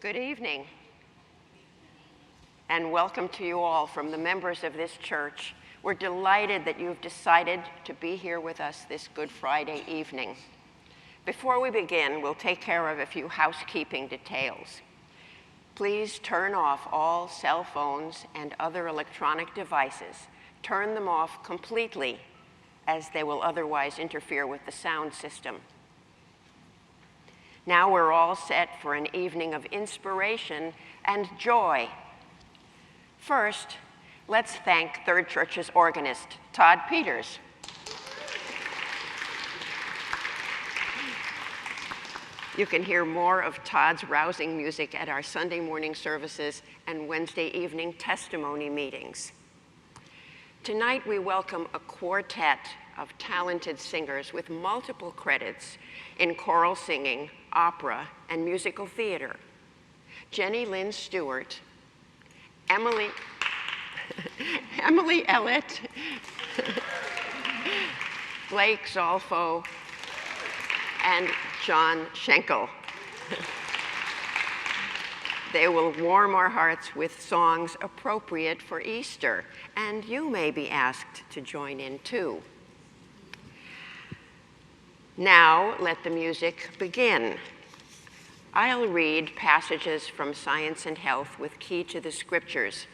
Good evening, and welcome to you all from the members of this church. We're delighted that you've decided to be here with us this Good Friday evening. Before we begin, we'll take care of a few housekeeping details. Please turn off all cell phones and other electronic devices. Turn them off completely, as they will otherwise interfere with the sound system. Now we're all set for an evening of inspiration and joy. First, let's thank Third Church's organist, Todd Peters. You can hear more of Todd's rousing music at our Sunday morning services and Wednesday evening testimony meetings. Tonight we welcome a quartet of talented singers with multiple credits in choral singing, opera, and musical theater. Lynn Stewart, Emily Ellet, Blake Zolfo, and John Schenkel. They will warm our hearts with songs appropriate for Easter, and you may be asked to join in too. Now, let the music begin. I'll read passages from Science and Health with Key to the Scriptures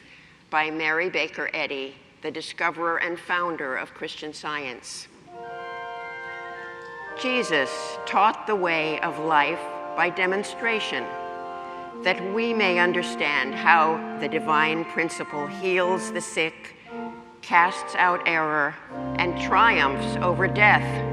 by Mary Baker Eddy, the discoverer and founder of Christian Science. Jesus taught the way of life by demonstration, that we may understand how the divine principle heals the sick, casts out error, and triumphs over death.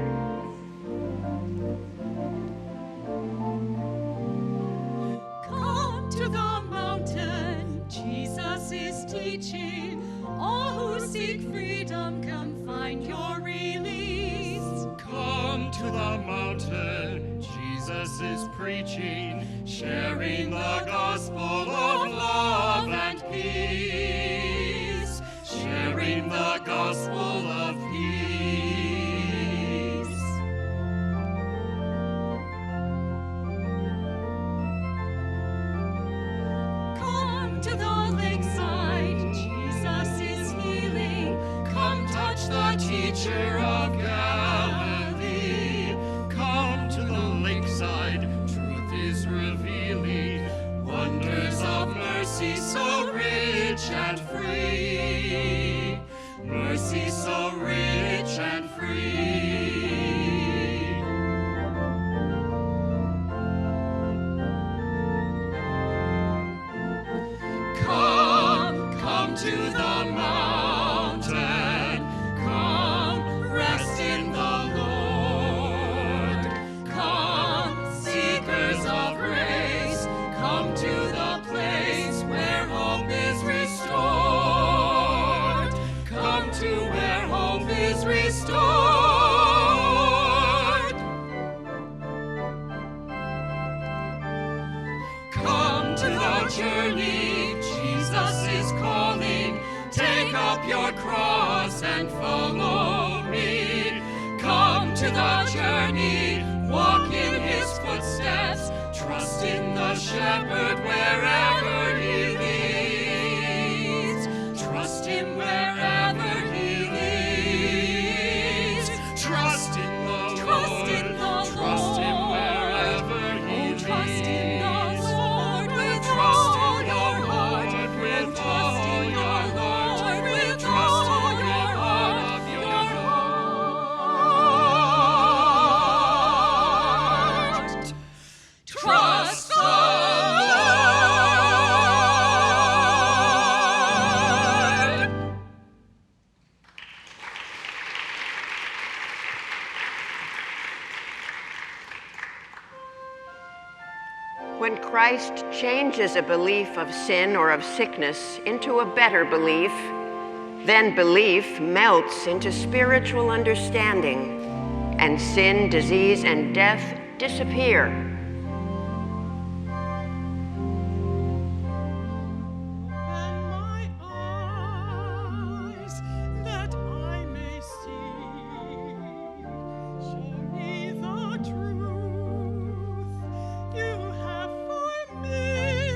All who seek freedom can find your release. Come to the mountain, Jesus is preaching, sharing the gospel of love and peace. Sharing the gospel of peace. Come to the lakeside, Jesus is healing. Come touch the teacher of Galilee. Come to the lakeside, truth is revealing, wonders of mercy so rich and free. Mercy so rich and free. Come to the mountain, come rest in the Lord. Come, seekers of grace, come to the place where hope is restored. Come to where hope is restored. Come to the journey, Jesus is calling. Take up your cross and follow me. Come to the journey, walk in his footsteps. Trust in the shepherd wherever he leads. Trust him wherever he leads. Trust in the Lord. Trust him wherever he leads. Trust in the Lord with Trust all in your heart. with Trust all in your the heart. Lord with Trust all in your with all heart. of your Your heart. Trust the Lord. When Christ changes a belief of sin or of sickness into a better belief, then belief melts into spiritual understanding, and sin, disease, and death disappear. And my eyes, that I may see, show me the truth you have for me.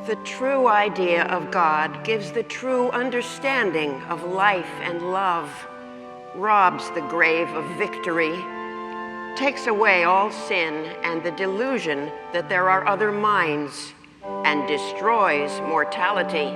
The true idea of God gives the true understanding of life and love, robs the grave of victory, takes away all sin and the delusion that there are other minds, and destroys mortality.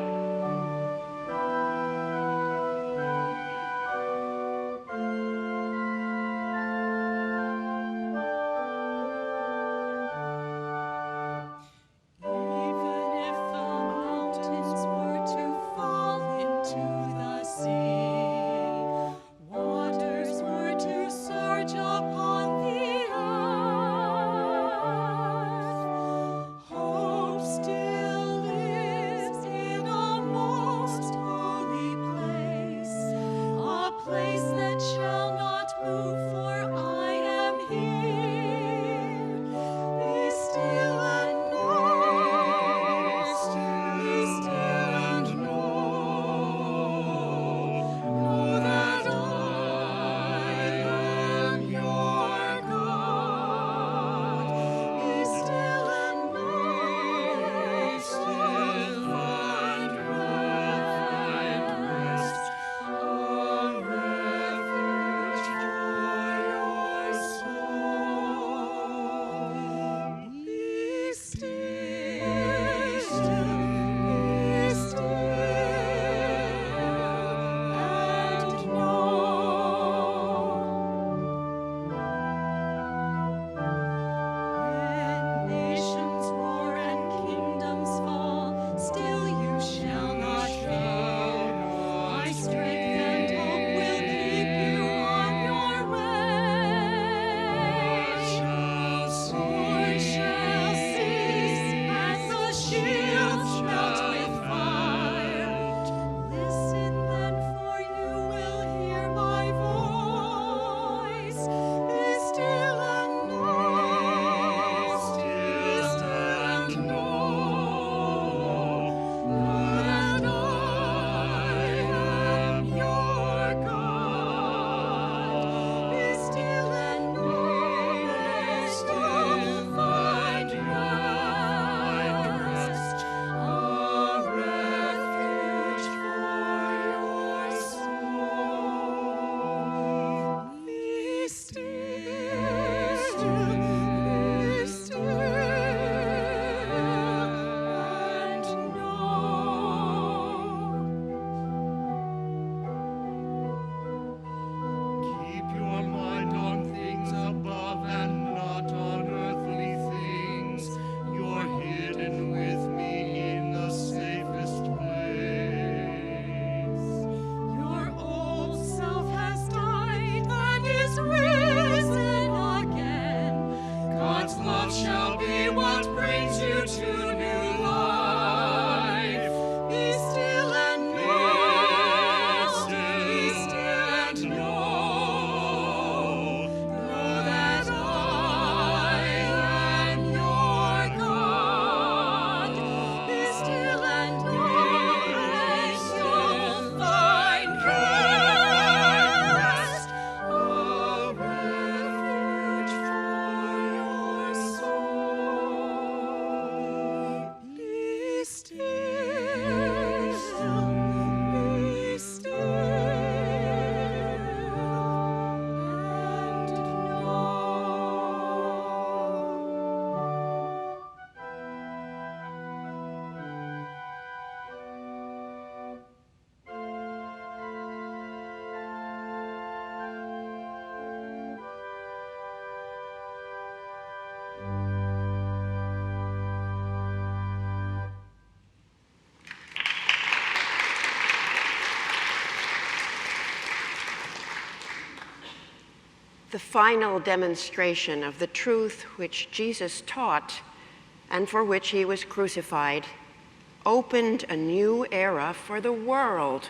The final demonstration of the truth which Jesus taught and for which he was crucified opened a new era for the world.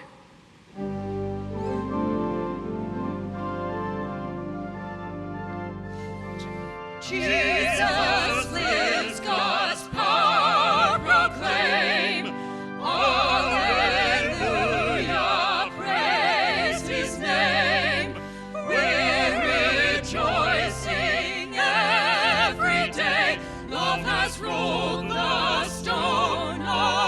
Jesus lives, God's power proclaim. Alleluia, praise his name. We're rejoicing every day. Love has rolled the stone away.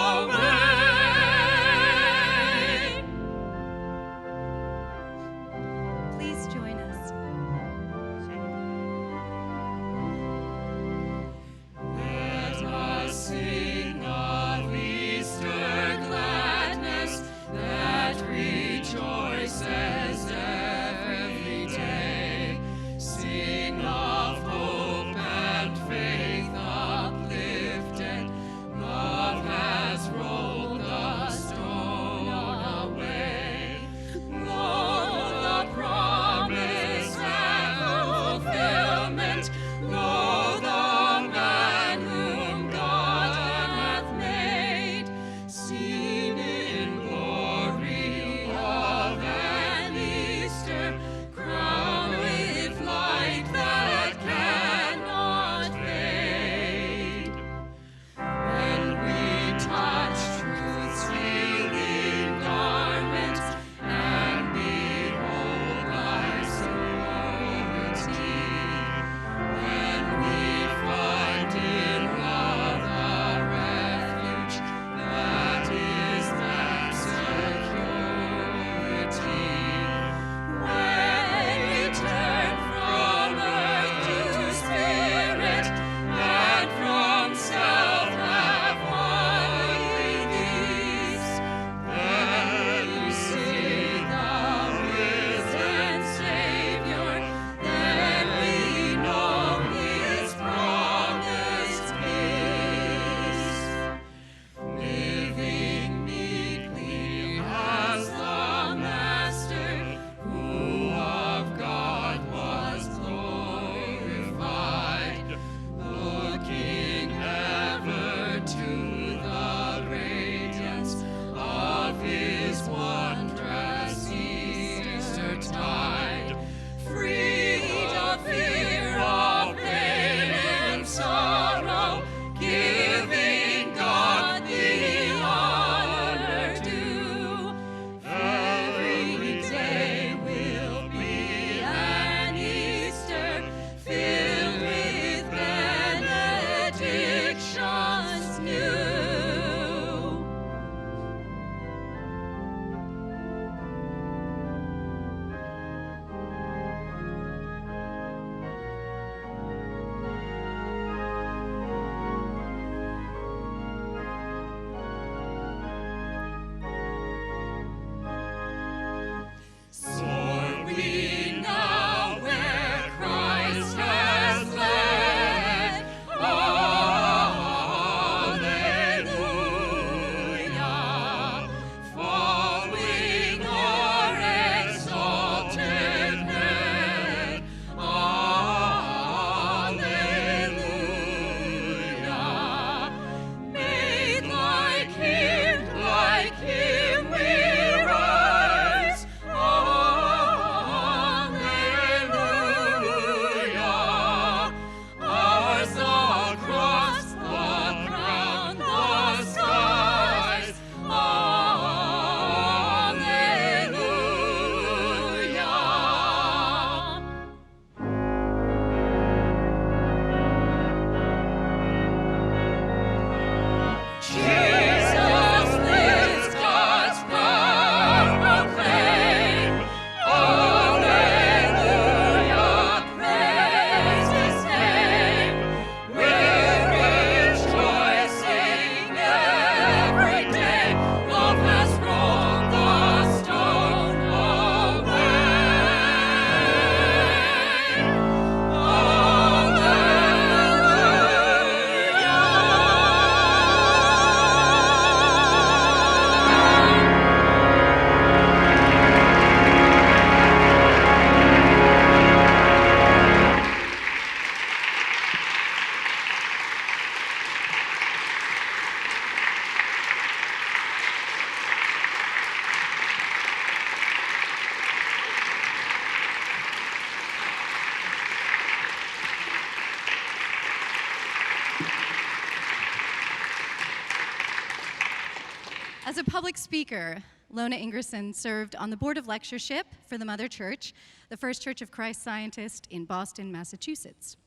As a public speaker, Lona Ingwerson served on the Board of Lectureship for the Mother Church, the First Church of Christ Scientist in Boston, Massachusetts.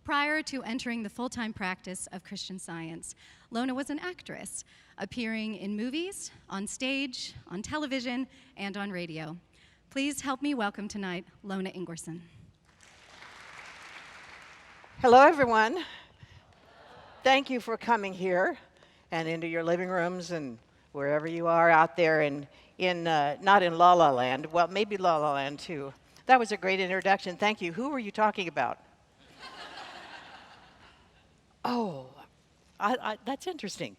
Prior to entering the full-time practice of Christian Science, Lona was an actress, appearing in movies, on stage, on television, and on radio. Please help me welcome tonight Lona Ingwerson. Hello, everyone. Thank you for coming here and into your living rooms and wherever you are out there not in La La Land. Well, maybe La La Land, too. That was a great introduction. Thank you. Who were you talking about? Oh, that's interesting.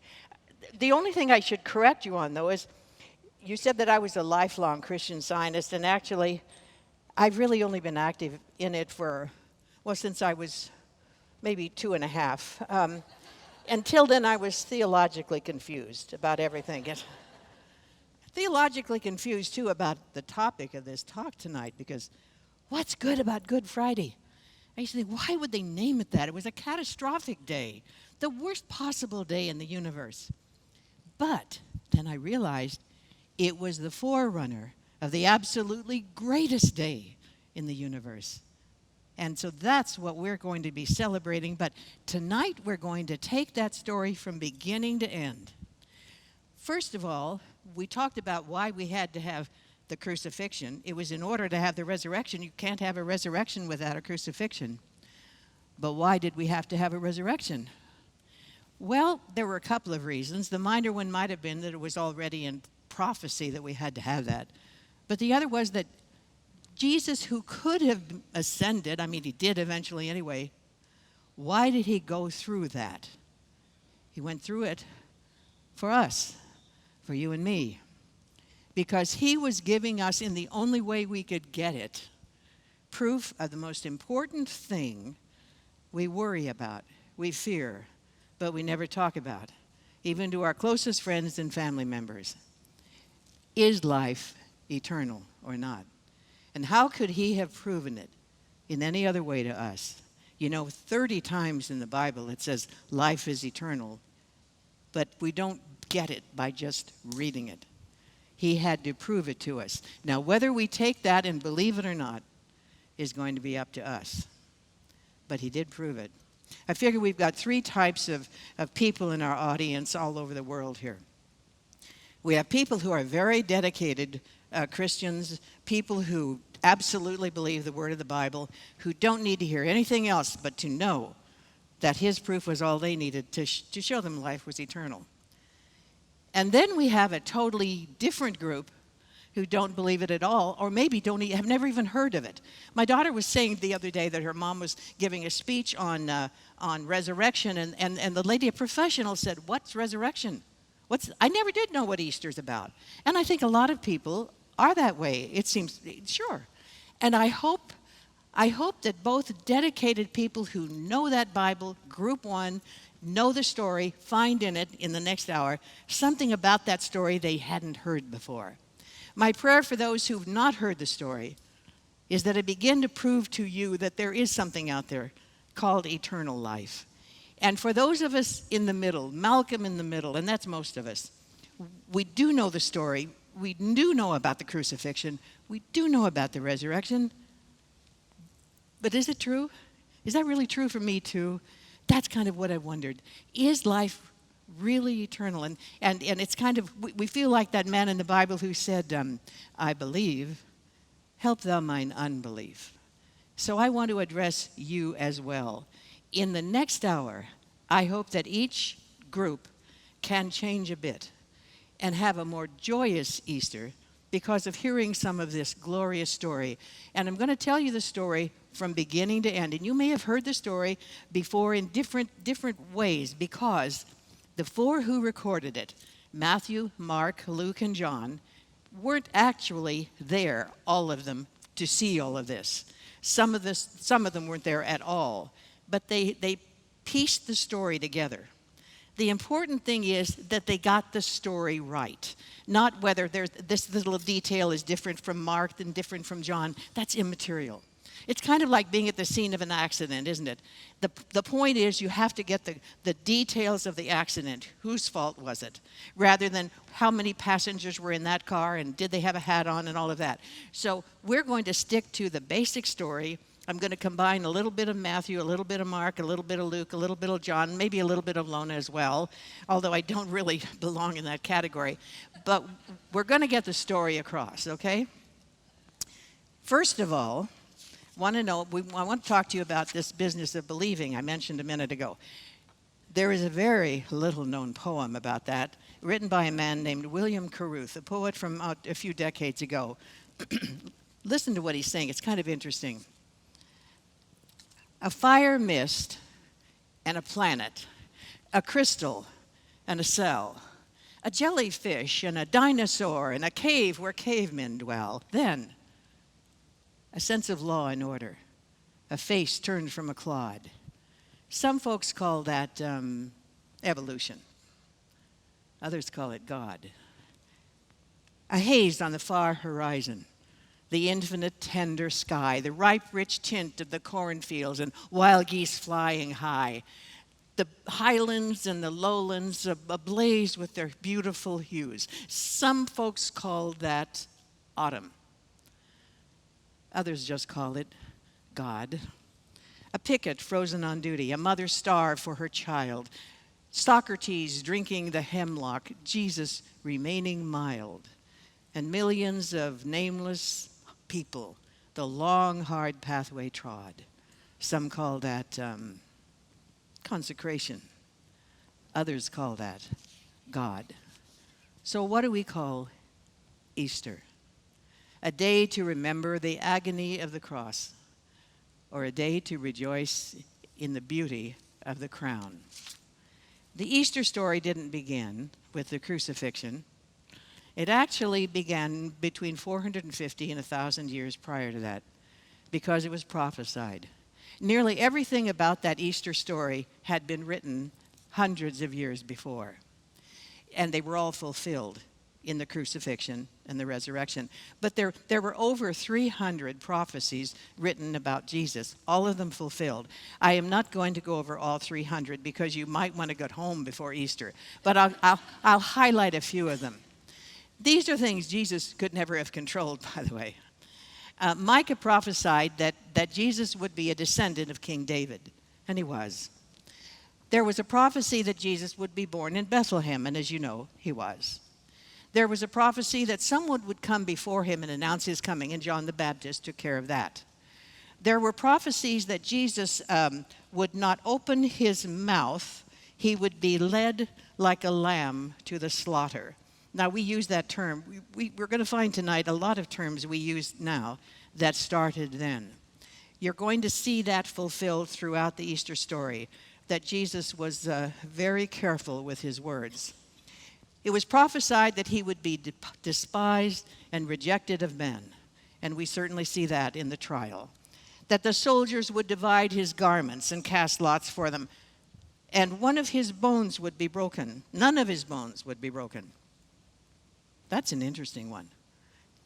The only thing I should correct you on, though, is you said that I was a lifelong Christian Scientist, and actually, I've really only been active in it since I was maybe 2.5. Until then, I was theologically confused about everything. Theologically confused, too, about the topic of this talk tonight, because what's good about Good Friday? I used to think, why would they name it that? It was a catastrophic day, the worst possible day in the universe. But then I realized it was the forerunner of the absolutely greatest day in the universe. And so that's what we're going to be celebrating. But tonight we're going to take that story from beginning to end. First of all, we talked about why we had to have the crucifixion. It was in order to have the resurrection. You can't have a resurrection without a crucifixion. But why did we have to have a resurrection? Well, there were a couple of reasons. The minor one might have been that it was already in prophecy that we had to have that. But the other was that Jesus, who could have ascended, he did eventually anyway, why did he go through that? He went through it for us, for you and me. Because he was giving us, in the only way we could get it, proof of the most important thing we worry about, we fear, but we never talk about, even to our closest friends and family members. Is life eternal or not? And how could he have proven it in any other way to us? 30 times in the Bible it says life is eternal, but we don't get it by just reading it. He had to prove it to us. Now, whether we take that and believe it or not is going to be up to us. But he did prove it. I figure we've got 3 types of people in our audience all over the world here. We have people who are very dedicated Christians, people who absolutely believe the word of the Bible, who don't need to hear anything else but to know that his proof was all they needed to show them life was eternal. And then we have a totally different group who don't believe it at all, or maybe have never even heard of it. My daughter was saying the other day that her mom was giving a speech on resurrection, and the lady, a professional, said, "What's resurrection? I never did know what Easter's about." And I think a lot of people are that way, it seems, sure. And I hope that both dedicated people who know that Bible, group 1, know the story, find in it, in the next hour, something about that story they hadn't heard before. My prayer for those who've not heard the story is that it begin to prove to you that there is something out there called eternal life. And for those of us in the middle, Malcolm in the middle, and that's most of us, we do know the story. We do know about the crucifixion. We do know about the resurrection. But is it true? Is that really true for me too? That's kind of what I wondered. Is life really eternal? And it's kind of, we feel like that man in the Bible who said, I believe, help thou mine unbelief. So I want to address you as well. In the next hour, I hope that each group can change a bit and have a more joyous Easter because of hearing some of this glorious story. And I'm going to tell you the story from beginning to end. And you may have heard the story before in different ways, because the 4 who recorded it, Matthew, Mark, Luke, and John, weren't actually there, all of them, to see all of this. Some of them weren't there at all, but they pieced the story together. The important thing is that they got the story right. Not whether this little detail is different from Mark and different from John. That's immaterial. It's kind of like being at the scene of an accident, isn't it? The point is you have to get the details of the accident. Whose fault was it? Rather than how many passengers were in that car and did they have a hat on and all of that. So we're going to stick to the basic story. I'm going to combine a little bit of Matthew, a little bit of Mark, a little bit of Luke, a little bit of John, maybe a little bit of Lona as well, although I don't really belong in that category. But we're going to get the story across, okay? First of all, I want to talk to you about this business of believing I mentioned a minute ago. There is a very little-known poem about that, written by a man named William Carruth, a poet from a few decades ago. Listen to what he's saying. It's kind of interesting. A fire mist and a planet, a crystal and a cell, a jellyfish and a dinosaur and a cave where cavemen dwell. Then, a sense of law and order, a face turned from a clod. Some folks call that evolution. Others call it God. A haze on the far horizon, the infinite tender sky, the ripe rich tint of the cornfields and wild geese flying high, the highlands and the lowlands ablaze with their beautiful hues. Some folks call that autumn. Others just call it God. A picket frozen on duty, a mother starved for her child, Socrates drinking the hemlock, Jesus remaining mild, and millions of nameless people, the long, hard pathway trod. Some call that consecration. Others call that God. So what do we call Easter? A day to remember the agony of the cross, or a day to rejoice in the beauty of the crown. The Easter story didn't begin with the crucifixion. It actually began between 450 and 1,000 years prior to that, because it was prophesied. Nearly everything about that Easter story had been written hundreds of years before, and they were all fulfilled in the crucifixion and the resurrection. But there were over 300 prophecies written about Jesus, all of them fulfilled. I am not going to go over all 300 because you might want to get home before Easter, but I'll highlight a few of them. These are things Jesus could never have controlled, by the way. Micah prophesied that Jesus would be a descendant of King David, and he was. There was a prophecy that Jesus would be born in Bethlehem, and as you know, he was. There was a prophecy that someone would come before him and announce his coming, and John the Baptist took care of that. There were prophecies that Jesus would not open his mouth. He would be led like a lamb to the slaughter. Now, we use that term. We're going to find tonight a lot of terms we use now that started then. You're going to see that fulfilled throughout the Easter story, that Jesus was very careful with his words. It was prophesied that he would be despised and rejected of men, and we certainly see that in the trial. That the soldiers would divide his garments and cast lots for them, and one of his bones would be broken. None of his bones would be broken. That's an interesting one.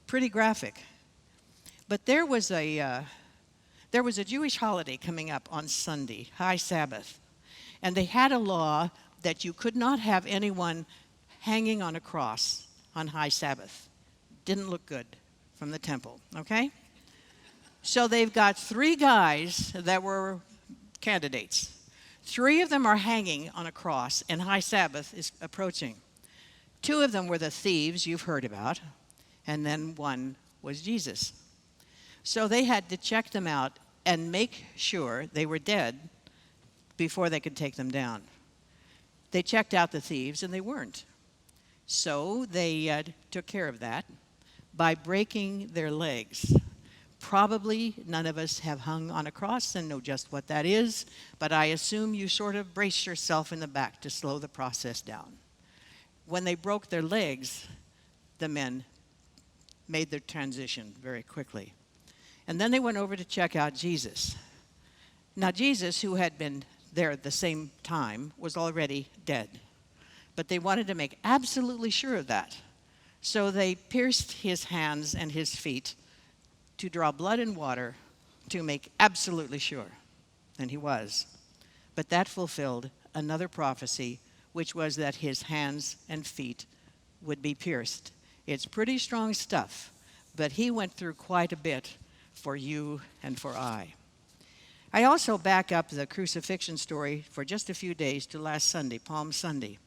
Pretty graphic. But there was a Jewish holiday coming up on Sunday, High Sabbath, and they had a law that you could not have anyone hanging on a cross on High Sabbath. Didn't look good from the temple, okay? So they've got 3 guys that were candidates. 3 of them are hanging on a cross, and High Sabbath is approaching. 2 of them were the thieves you've heard about, and then 1 was Jesus. So they had to check them out and make sure they were dead before they could take them down. They checked out the thieves, and they weren't. So they took care of that by breaking their legs. Probably none of us have hung on a cross and know just what that is, but I assume you sort of brace yourself in the back to slow the process down. When they broke their legs, the men made their transition very quickly. And then they went over to check out Jesus. Now, Jesus, who had been there at the same time, was already dead. But they wanted to make absolutely sure of that. So they pierced his hands and his feet to draw blood and water to make absolutely sure, and he was. But that fulfilled another prophecy, which was that his hands and feet would be pierced. It's pretty strong stuff, but he went through quite a bit for you and for I. I also back up the crucifixion story for just a few days to last Sunday, Palm Sunday,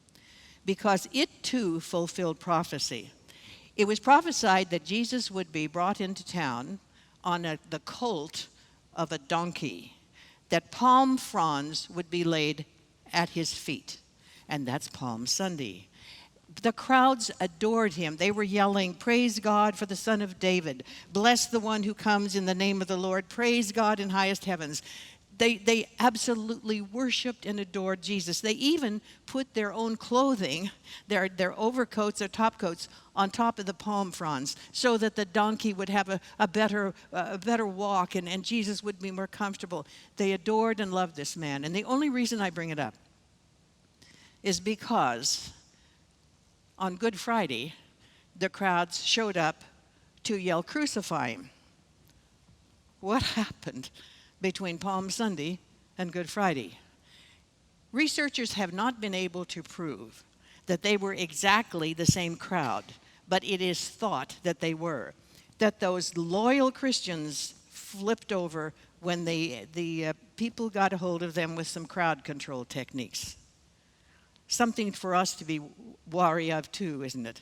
because it too fulfilled prophecy. It was prophesied that Jesus would be brought into town on the colt of a donkey, that palm fronds would be laid at his feet, and that's Palm Sunday. The crowds adored him. They were yelling, "Praise God for the Son of David. Bless the one who comes in the name of the Lord. Praise God in highest heavens." They absolutely worshiped and adored Jesus. They even put their own clothing, their overcoats, their topcoats, on top of the palm fronds so that the donkey would have a better walk and Jesus would be more comfortable. They adored and loved this man. And the only reason I bring it up is because on Good Friday, the crowds showed up to yell, "Crucify him." What happened between Palm Sunday and Good Friday? Researchers have not been able to prove that they were exactly the same crowd, but it is thought that they were. That those loyal Christians flipped over when the people got a hold of them with some crowd control techniques. Something for us to be wary of too, isn't it?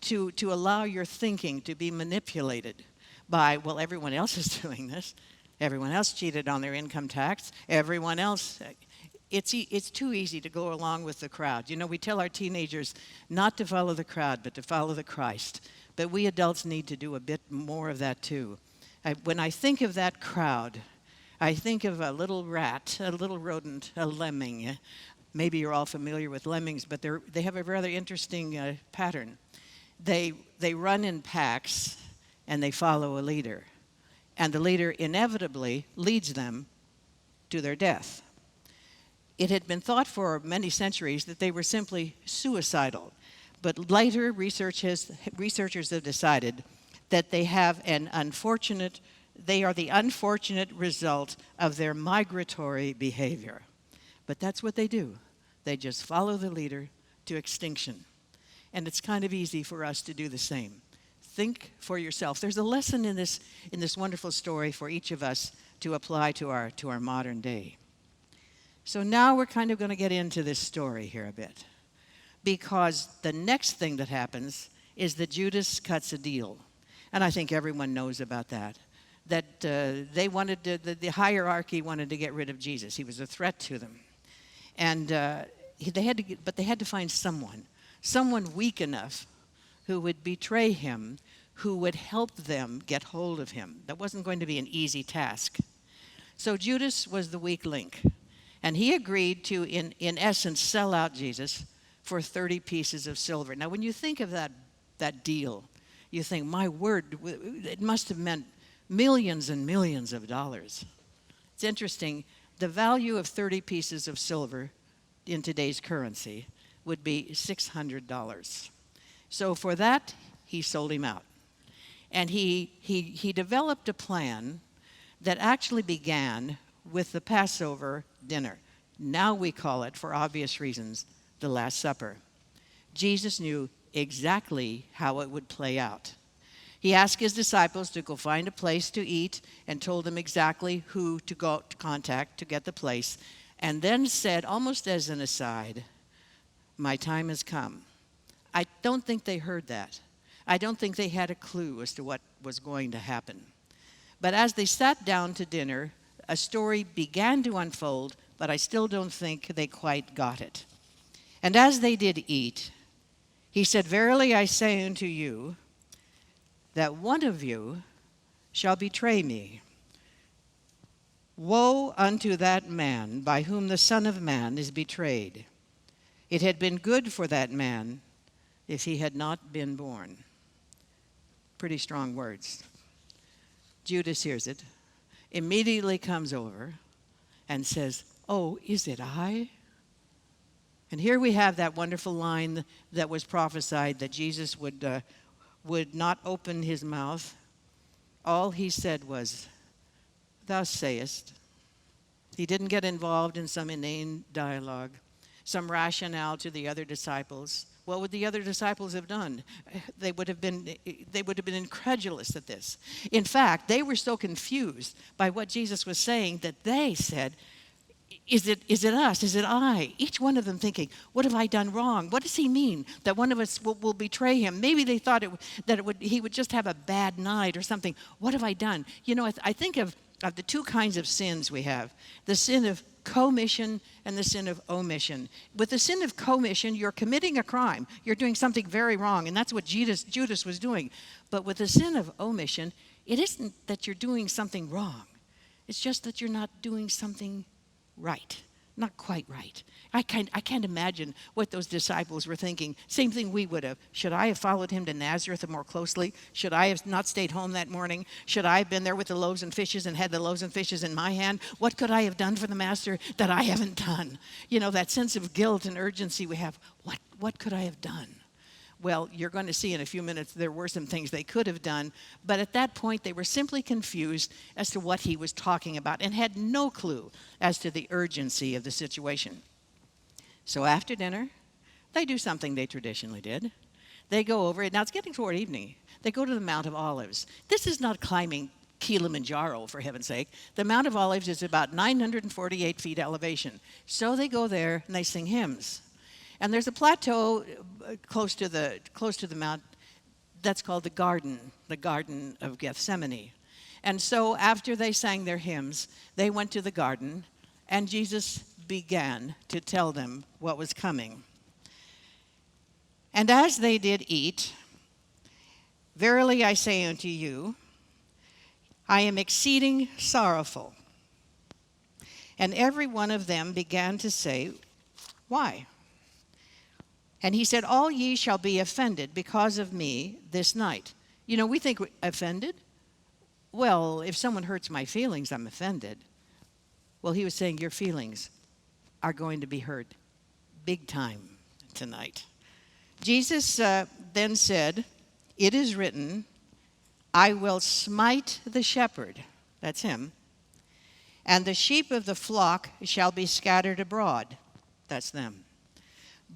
To allow your thinking to be manipulated by, well, everyone else is doing this. Everyone else cheated on their income tax. Everyone else. It's too easy to go along with the crowd. You know, we tell our teenagers not to follow the crowd, but to follow the Christ. But we adults need to do a bit more of that too. When I think of that crowd, I think of a little rat, a little rodent, a lemming. Maybe you're all familiar with lemmings, but they have a rather interesting pattern. They run in packs and they follow a leader. And the leader inevitably leads them to their death. It had been thought for many centuries that they were simply suicidal. But later researchers have decided that they are the unfortunate result of their migratory behavior. But that's what they do. They just follow the leader to extinction. And it's kind of easy for us to do the same. Think for yourself. There's a lesson in this wonderful story for each of us to apply to our modern day. So now we're kind of going to get into this story here a bit, because the next thing that happens is that Judas cuts a deal, and I think everyone knows about that. That they wanted the hierarchy wanted to get rid of Jesus. He was a threat to them, and they had to find someone weak enough who would betray him, who would help them get hold of him. That wasn't going to be an easy task. So Judas was the weak link, and he agreed to, in essence, sell out Jesus for 30 pieces of silver. Now, when you think of that deal, you think, my word, it must have meant millions and millions of dollars. It's interesting, the value of 30 pieces of silver in today's currency would be $600. So for that, he sold him out. And he developed a plan that actually began with the Passover dinner. Now we call it, for obvious reasons, the Last Supper. Jesus knew exactly how it would play out. He asked his disciples to go find a place to eat and told them exactly who to go to contact to get the place, and then said, almost as an aside, "My time has come." I don't think they heard that. I don't think they had a clue as to what was going to happen. But as they sat down to dinner, a story began to unfold, but I still don't think they quite got it. And as they did eat, he said, "Verily I say unto you, that one of you shall betray me. Woe unto that man by whom the Son of Man is betrayed. It had been good for that man if he had not been born." Pretty strong words. Judas hears it, immediately comes over and says, "Oh, is it I?" And here we have that wonderful line that was prophesied, that Jesus would not open his mouth. All he said was, thou sayest. He didn't get involved in some inane dialogue, some rationale to the other disciples. What would the other disciples have done? They would have been incredulous at this. In fact, they were so confused by what Jesus was saying that they said, is it us? Is it I? Each one of them thinking, what have I done wrong? What does he mean that one of us will betray him? Maybe they thought he would just have a bad night or something. What have I done? You know, I think of the two kinds of sins we have, the sin of commission and the sin of omission. With the sin of commission, you're committing a crime. You're doing something very wrong, and that's what Judas was doing. But with the sin of omission, it isn't that you're doing something wrong. It's just that you're not doing something right, not quite right. I can't imagine what those disciples were thinking. Same thing we would have. Should I have followed him to Nazareth more closely? Should I have not stayed home that morning? Should I have been there with the loaves and fishes and had the loaves and fishes in my hand? What could I have done for the master that I haven't done? You know, that sense of guilt and urgency we have. What could I have done? Well, you're going to see in a few minutes there were some things they could have done, but at that point they were simply confused as to what he was talking about and had no clue as to the urgency of the situation. So after dinner, they do something they traditionally did. They go over, now it's getting toward evening, they go to the Mount of Olives. This is not climbing Kilimanjaro, for heaven's sake. The Mount of Olives is about 948 feet elevation. So they go there and they sing hymns. And there's a plateau close to the mount that's called the Garden of Gethsemane. And so after they sang their hymns, they went to the garden, and Jesus began to tell them what was coming. And as they did eat, verily I say unto you, I am exceeding sorrowful. And every one of them began to say, why? And he said, all ye shall be offended because of me this night. You know, we think offended. Well, if someone hurts my feelings, I'm offended. Well, he was saying your feelings are going to be hurt big time tonight. Jesus then said, it is written, I will smite the shepherd, that's him, and the sheep of the flock shall be scattered abroad, that's them.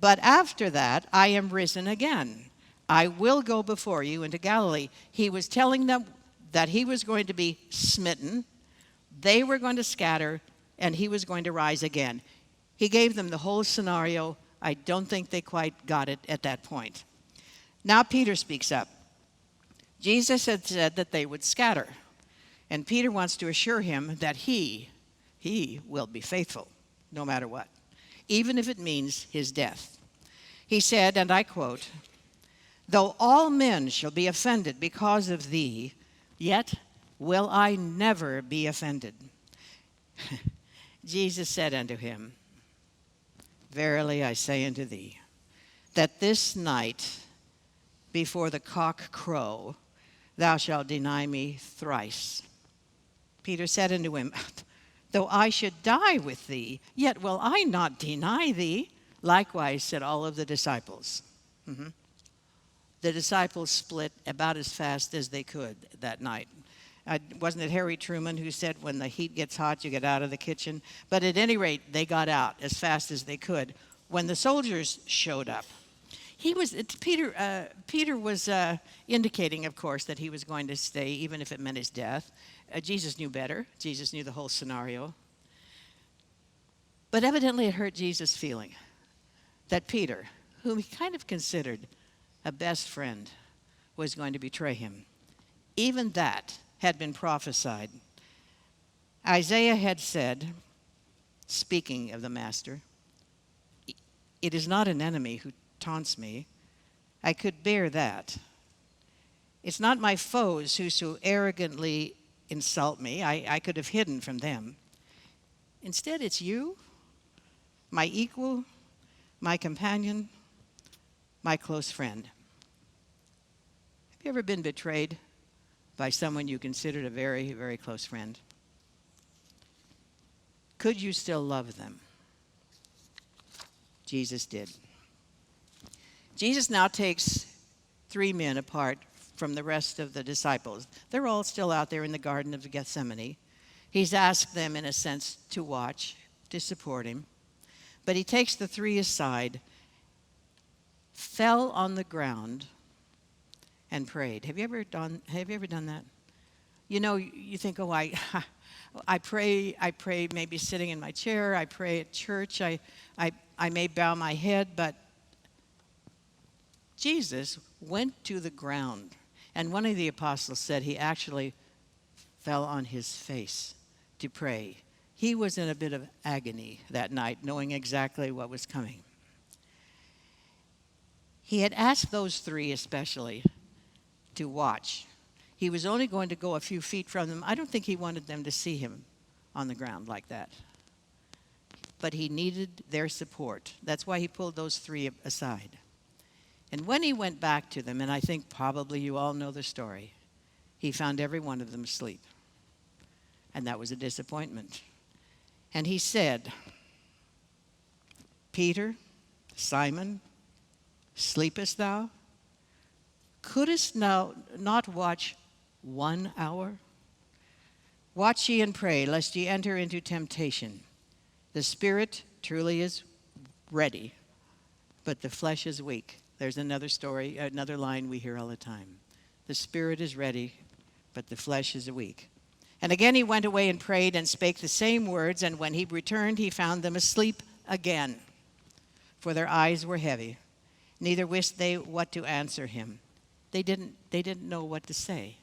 But after that, I am risen again. I will go before you into Galilee. He was telling them that he was going to be smitten, they were going to scatter, and he was going to rise again. He gave them the whole scenario. I don't think they quite got it at that point. Now Peter speaks up. Jesus had said that they would scatter, and Peter wants to assure him that he will be faithful, no matter what, even if it means his death. He said, and I quote, though all men shall be offended because of thee, yet will I never be offended. Jesus said unto him, verily I say unto thee, that this night before the cock crow, thou shalt deny me thrice. Peter said unto him, though I should die with thee, yet will I not deny thee. Likewise said all of the disciples. The disciples split about as fast as they could that night. Wasn't it Harry Truman who said, when the heat gets hot, you get out of the kitchen? But at any rate, they got out as fast as they could. When the soldiers showed up, Peter was indicating, of course, that he was going to stay, even if it meant his death. Jesus knew better. Jesus knew the whole scenario. But evidently it hurt Jesus' feeling that Peter, whom he kind of considered a best friend, was going to betray him. Even that had been prophesied. Isaiah had said, speaking of the Master, it is not an enemy who taunts me. I could bear that. It's not my foes who so arrogantly insult me. I could have hidden from them. Instead, it's you, my equal, my companion, my close friend. Have you ever been betrayed by someone you considered a very, very close friend? Could you still love them? Jesus did. Jesus now takes 3 men apart from the rest of the disciples. They're all still out there in the Garden of Gethsemane. He's asked them, in a sense, to watch, to support him. But he takes the three aside, fell on the ground, and prayed. Have you ever done that? You know, you think, oh, I pray maybe sitting in my chair, I pray at church, I may bow my head, but Jesus went to the ground. And one of the apostles said he actually fell on his face to pray. He was in a bit of agony that night, knowing exactly what was coming. He had asked those three especially to watch. He was only going to go a few feet from them. I don't think he wanted them to see him on the ground like that. But he needed their support. That's why he pulled those three aside. And when he went back to them, and I think probably you all know the story, he found every one of them asleep. And that was a disappointment. And he said, Peter, Simon, sleepest thou? Couldst thou not watch 1 hour? Watch ye and pray, lest ye enter into temptation. The spirit truly is ready, but the flesh is weak. There's another story, another line we hear all the time. The spirit is ready, but the flesh is weak. And again he went away and prayed and spake the same words, and when he returned, he found them asleep again, for their eyes were heavy. Neither wist they what to answer him. They didn't know what to say.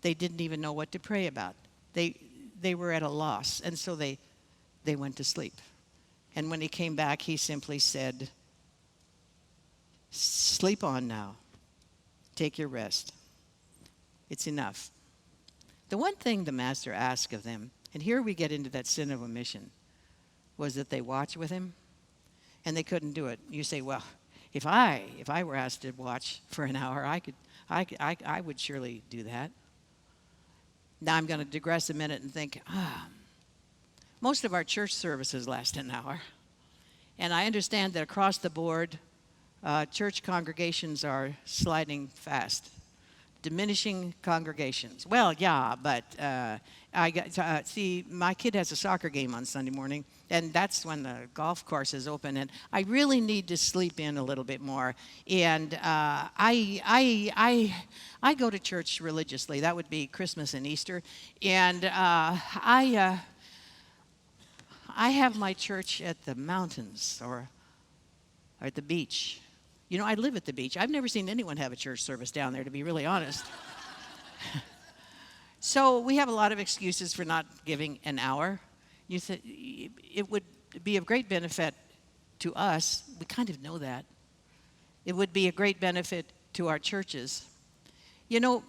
They didn't even know what to pray about. They were at a loss, and so they went to sleep. And when he came back, he simply said, sleep on now. Take your rest. It's enough. The one thing the master asked of them, and here we get into that sin of omission, was that they watch with him, and they couldn't do it. You say, well, if I were asked to watch for an hour, I would surely do that. Now I'm going to digress a minute and think, most of our church services last an hour. And I understand that across the board, church congregations are sliding fast, diminishing congregations. Well, yeah, but see, my kid has a soccer game on Sunday morning, and that's when the golf course is open, and I really need to sleep in a little bit more. And I go to church religiously. That would be Christmas and Easter, and I have my church at the mountains or at the beach. You know, I live at the beach. I've never seen anyone have a church service down there, to be really honest. So we have a lot of excuses for not giving an hour. You said it would be of great benefit to us. We kind of know that. It would be a great benefit to our churches. You know,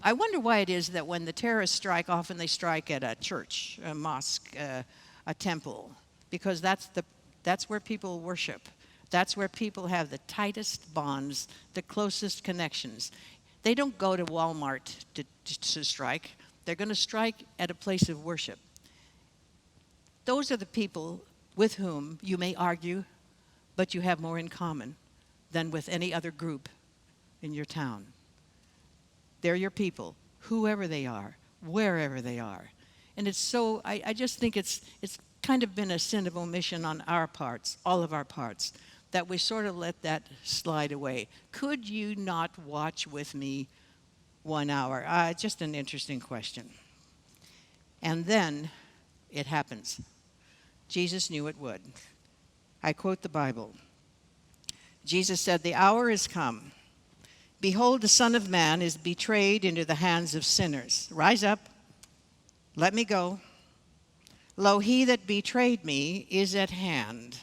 I wonder why it is that when the terrorists strike, often they strike at a church, a mosque, a temple, because that's where people worship. That's where people have the tightest bonds, the closest connections. They don't go to Walmart to strike. They're going to strike at a place of worship. Those are the people with whom you may argue, but you have more in common than with any other group in your town. They're your people, whoever they are, wherever they are. And it's so, I just think it's kind of been a sin of omission on our parts, all of our parts, that we sort of let that slide away. Could you not watch with me 1 hour? Just an interesting question. And then it happens. Jesus knew it would. I quote the Bible. Jesus said, "The hour is come. Behold, the Son of Man is betrayed into the hands of sinners. Rise up, let me go. Lo, he that betrayed me is at hand."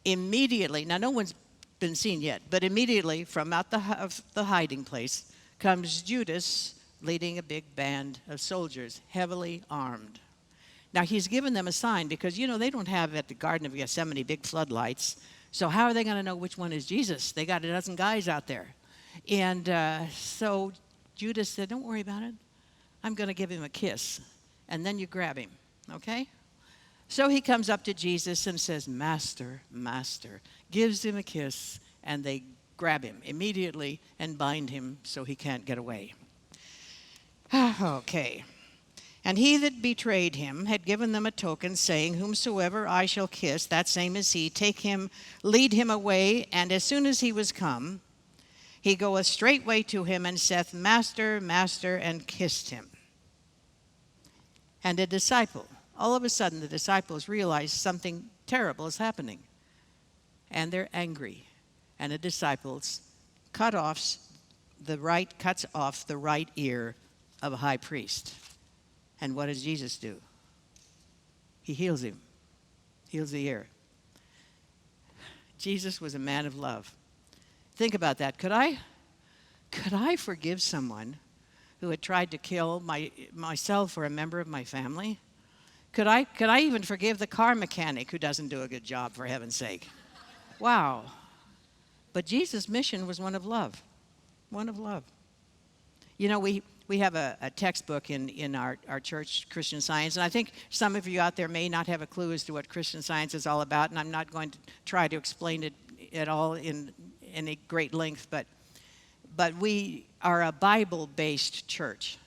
Immediately, now no one's been seen yet, but immediately from out the hiding place comes Judas leading a big band of soldiers, heavily armed. Now he's given them a sign because, you know, they don't have at the Garden of Gethsemane big floodlights. So how are they going to know which one is Jesus? They got a dozen guys out there. And so Judas said, "Don't worry about it. I'm going to give him a kiss." And then you grab him, okay? So he comes up to Jesus and says, "Master, Master," gives him a kiss, and they grab him immediately and bind him so he can't get away. Okay. And he that betrayed him had given them a token, saying, Whomsoever I shall kiss, that same is he. Take him, lead him away. And as soon as he was come, he goeth straightway to him, and saith, Master, Master, and kissed him. And all of a sudden the disciples realize something terrible is happening. And they're angry. And the disciples cuts off the right ear of a high priest. And what does Jesus do? He heals him. Heals the ear. Jesus was a man of love. Think about that. Could I forgive someone who had tried to kill myself or a member of my family? Could I even forgive the car mechanic who doesn't do a good job, for heaven's sake? Wow. But Jesus' mission was one of love. One of love. You know, we have a textbook in our church, Christian Science, and I think some of you out there may not have a clue as to what Christian Science is all about, and I'm not going to try to explain it at all in any great length, but we are a Bible-based church.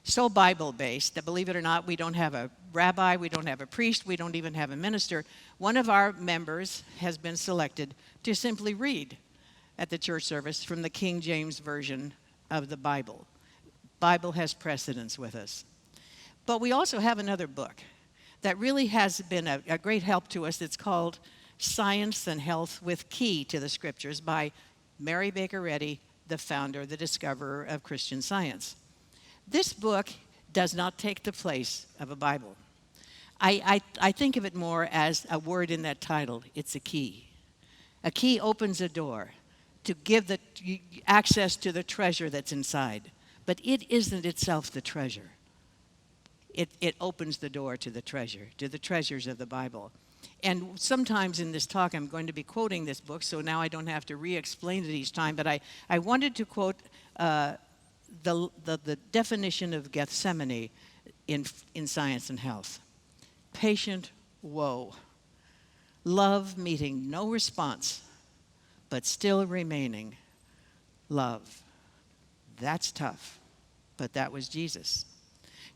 So Bible-based that, believe it or not, we don't have a rabbi, we don't have a priest, we don't even have a minister. One of our members has been selected to simply read at the church service from the King James Version of the Bible. Bible has precedence with us. But we also have another book that really has been a great help to us. It's called Science and Health with Key to the Scriptures by Mary Baker Eddy, the founder, the discoverer of Christian Science. This book does not take the place of a Bible. I think of it more as a word in that title. It's a key. A key opens a door to give the access to the treasure that's inside. But it isn't itself the treasure. It opens the door to the treasure, to the treasures of the Bible. And sometimes in this talk, I'm going to be quoting this book, so now I don't have to re-explain it each time. But I wanted to quote the definition of Gethsemane in Science and Health. Patient woe. Love meeting no response, but still remaining love. That's tough, but that was Jesus.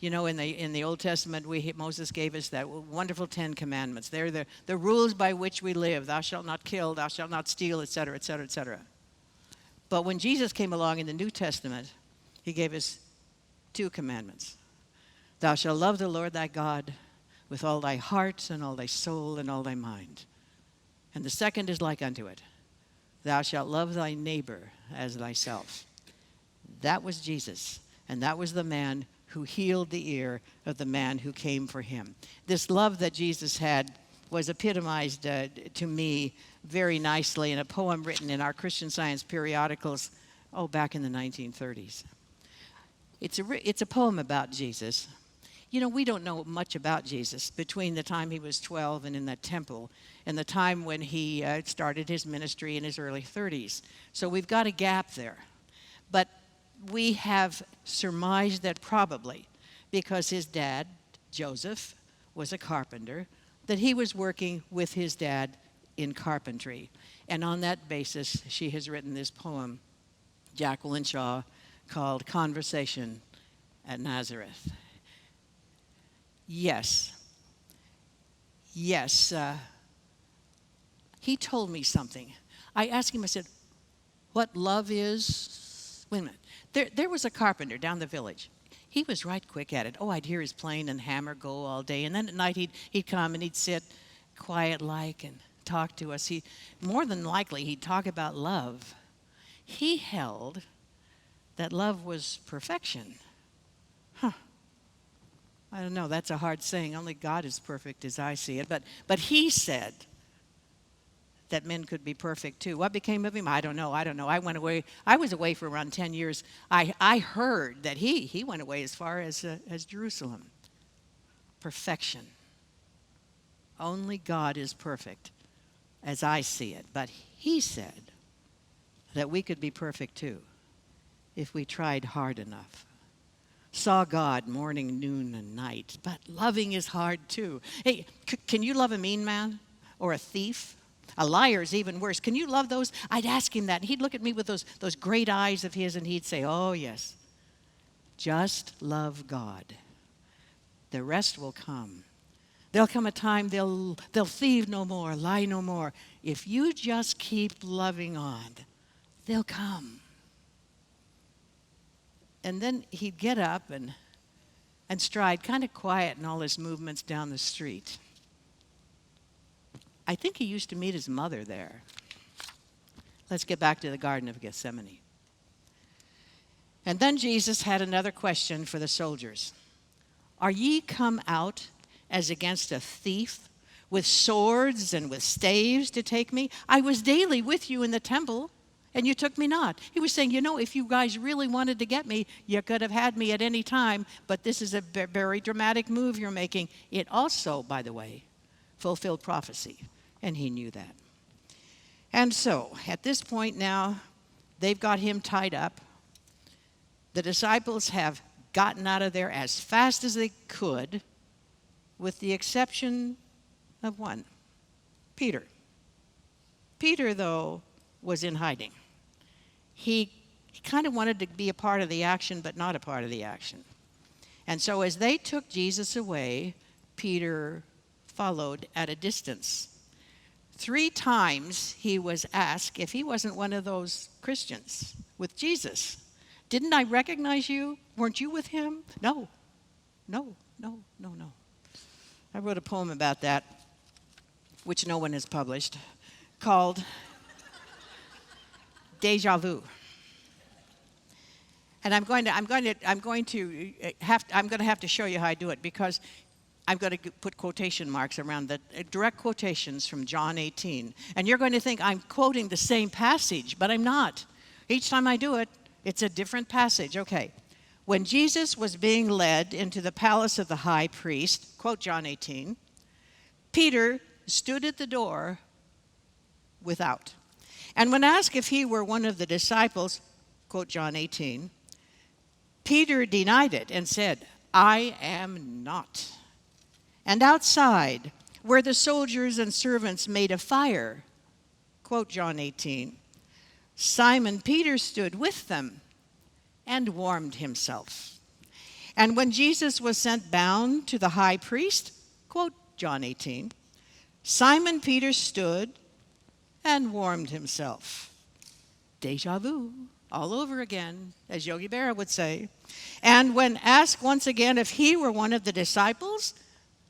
You know, in the Old Testament, Moses gave us that wonderful 10 Commandments. They're the rules by which we live. Thou shalt not kill, thou shalt not steal, etc., etc., etc. But when Jesus came along in the New Testament, he gave us 2 commandments. Thou shalt love the Lord thy God with all thy heart and all thy soul and all thy mind. And the second is like unto it. Thou shalt love thy neighbor as thyself. That was Jesus, and that was the man who healed the ear of the man who came for him. This love that Jesus had was epitomized to me very nicely in a poem written in our Christian Science periodicals, back in the 1930s. It's a poem about Jesus. You know, we don't know much about Jesus between the time he was 12 and in that temple and the time when he started his ministry in his early 30s. So we've got a gap there. But we have surmised that probably because his dad, Joseph, was a carpenter, that he was working with his dad in carpentry. And on that basis, she has written this poem, Jacqueline Shaw, called Conversation at Nazareth. Yes, he told me something. I asked him, I said, what love is? Wait a minute. There was a carpenter down the village. He was right quick at it. I'd hear his plane and hammer go all day. And then at night he'd come and he'd sit quiet-like and talk to us. More than likely, he'd talk about love. He held that love was perfection. I don't know, that's a hard saying. Only God is perfect as I see it. But he said that men could be perfect too. What became of him? I don't know. I went away. I was away for around 10 years. I heard that he went away as far as Jerusalem. Perfection. Only God is perfect as I see it. But he said that we could be perfect too if we tried hard enough. Saw God morning, noon, and night. But loving is hard too. Hey, can you love a mean man or a thief? A liar is even worse. Can you love those? I'd ask him that. And he'd look at me with those great eyes of his and he'd say, oh, yes. Just love God. The rest will come. There'll come a time they'll thieve no more, lie no more. If you just keep loving on, they'll come. And then he'd get up and stride, kind of quiet in all his movements down the street. I think he used to meet his mother there. Let's get back to the Garden of Gethsemane. And then Jesus had another question for the soldiers. Are ye come out as against a thief, with swords and with staves to take me? I was daily with you in the temple, and you took me not. He was saying, if you guys really wanted to get me, you could have had me at any time, but this is a very dramatic move you're making. It also, by the way, fulfilled prophecy, and he knew that. And so, at this point now, they've got him tied up. The disciples have gotten out of there as fast as they could, with the exception of one, Peter. Peter, though, was in hiding. He kind of wanted to be a part of the action, but not a part of the action. And so as they took Jesus away, Peter followed at a distance. 3 times he was asked if he wasn't one of those Christians with Jesus. Didn't I recognize you? Weren't you with him? No. I wrote a poem about that, which no one has published, called Deja Vu. And I'm going to have to show you how I do it, because I'm going to put quotation marks around the direct quotations from John 18. And you're going to think I'm quoting the same passage, but I'm not. Each time I do it, it's a different passage. Okay. When Jesus was being led into the palace of the high priest, quote John 18, Peter stood at the door without. And when asked if he were one of the disciples, quote John 18, Peter denied it and said, I am not. And outside, where the soldiers and servants made a fire, quote John 18, Simon Peter stood with them and warmed himself. And when Jesus was sent bound to the high priest, quote John 18, Simon Peter stood and warmed himself. Deja vu, all over again, as Yogi Berra would say. And when asked once again if he were one of the disciples,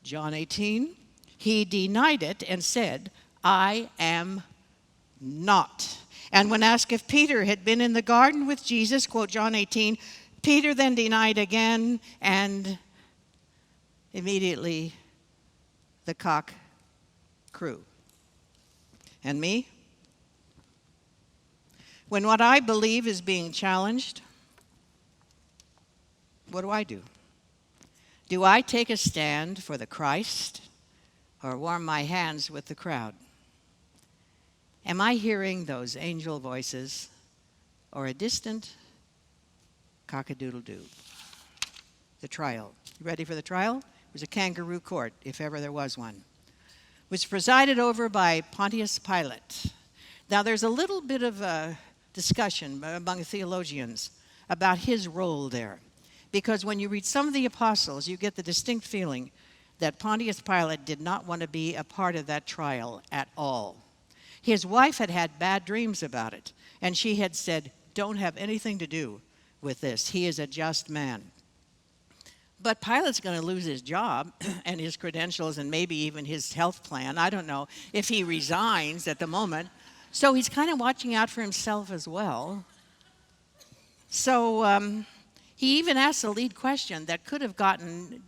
John 18, he denied it and said, I am not. And when asked if Peter had been in the garden with Jesus, quote John 18, Peter then denied again, and immediately the cock crew. And me? When what I believe is being challenged, what do? Do I take a stand for the Christ or warm my hands with the crowd? Am I hearing those angel voices or a distant cock-a-doodle-doo? The trial. You ready for the trial? It was a kangaroo court, if ever there was one. It was presided over by Pontius Pilate. Now, there's a little bit of a discussion among theologians about his role there. Because when you read some of the apostles, you get the distinct feeling that Pontius Pilate did not want to be a part of that trial at all. His wife had had bad dreams about it, and she had said, don't have anything to do with this. He is a just man. But Pilate's going to lose his job and his credentials and maybe even his health plan. I don't know if he resigns at the moment. So he's kind of watching out for himself as well. So he even asked a lead question that could have gotten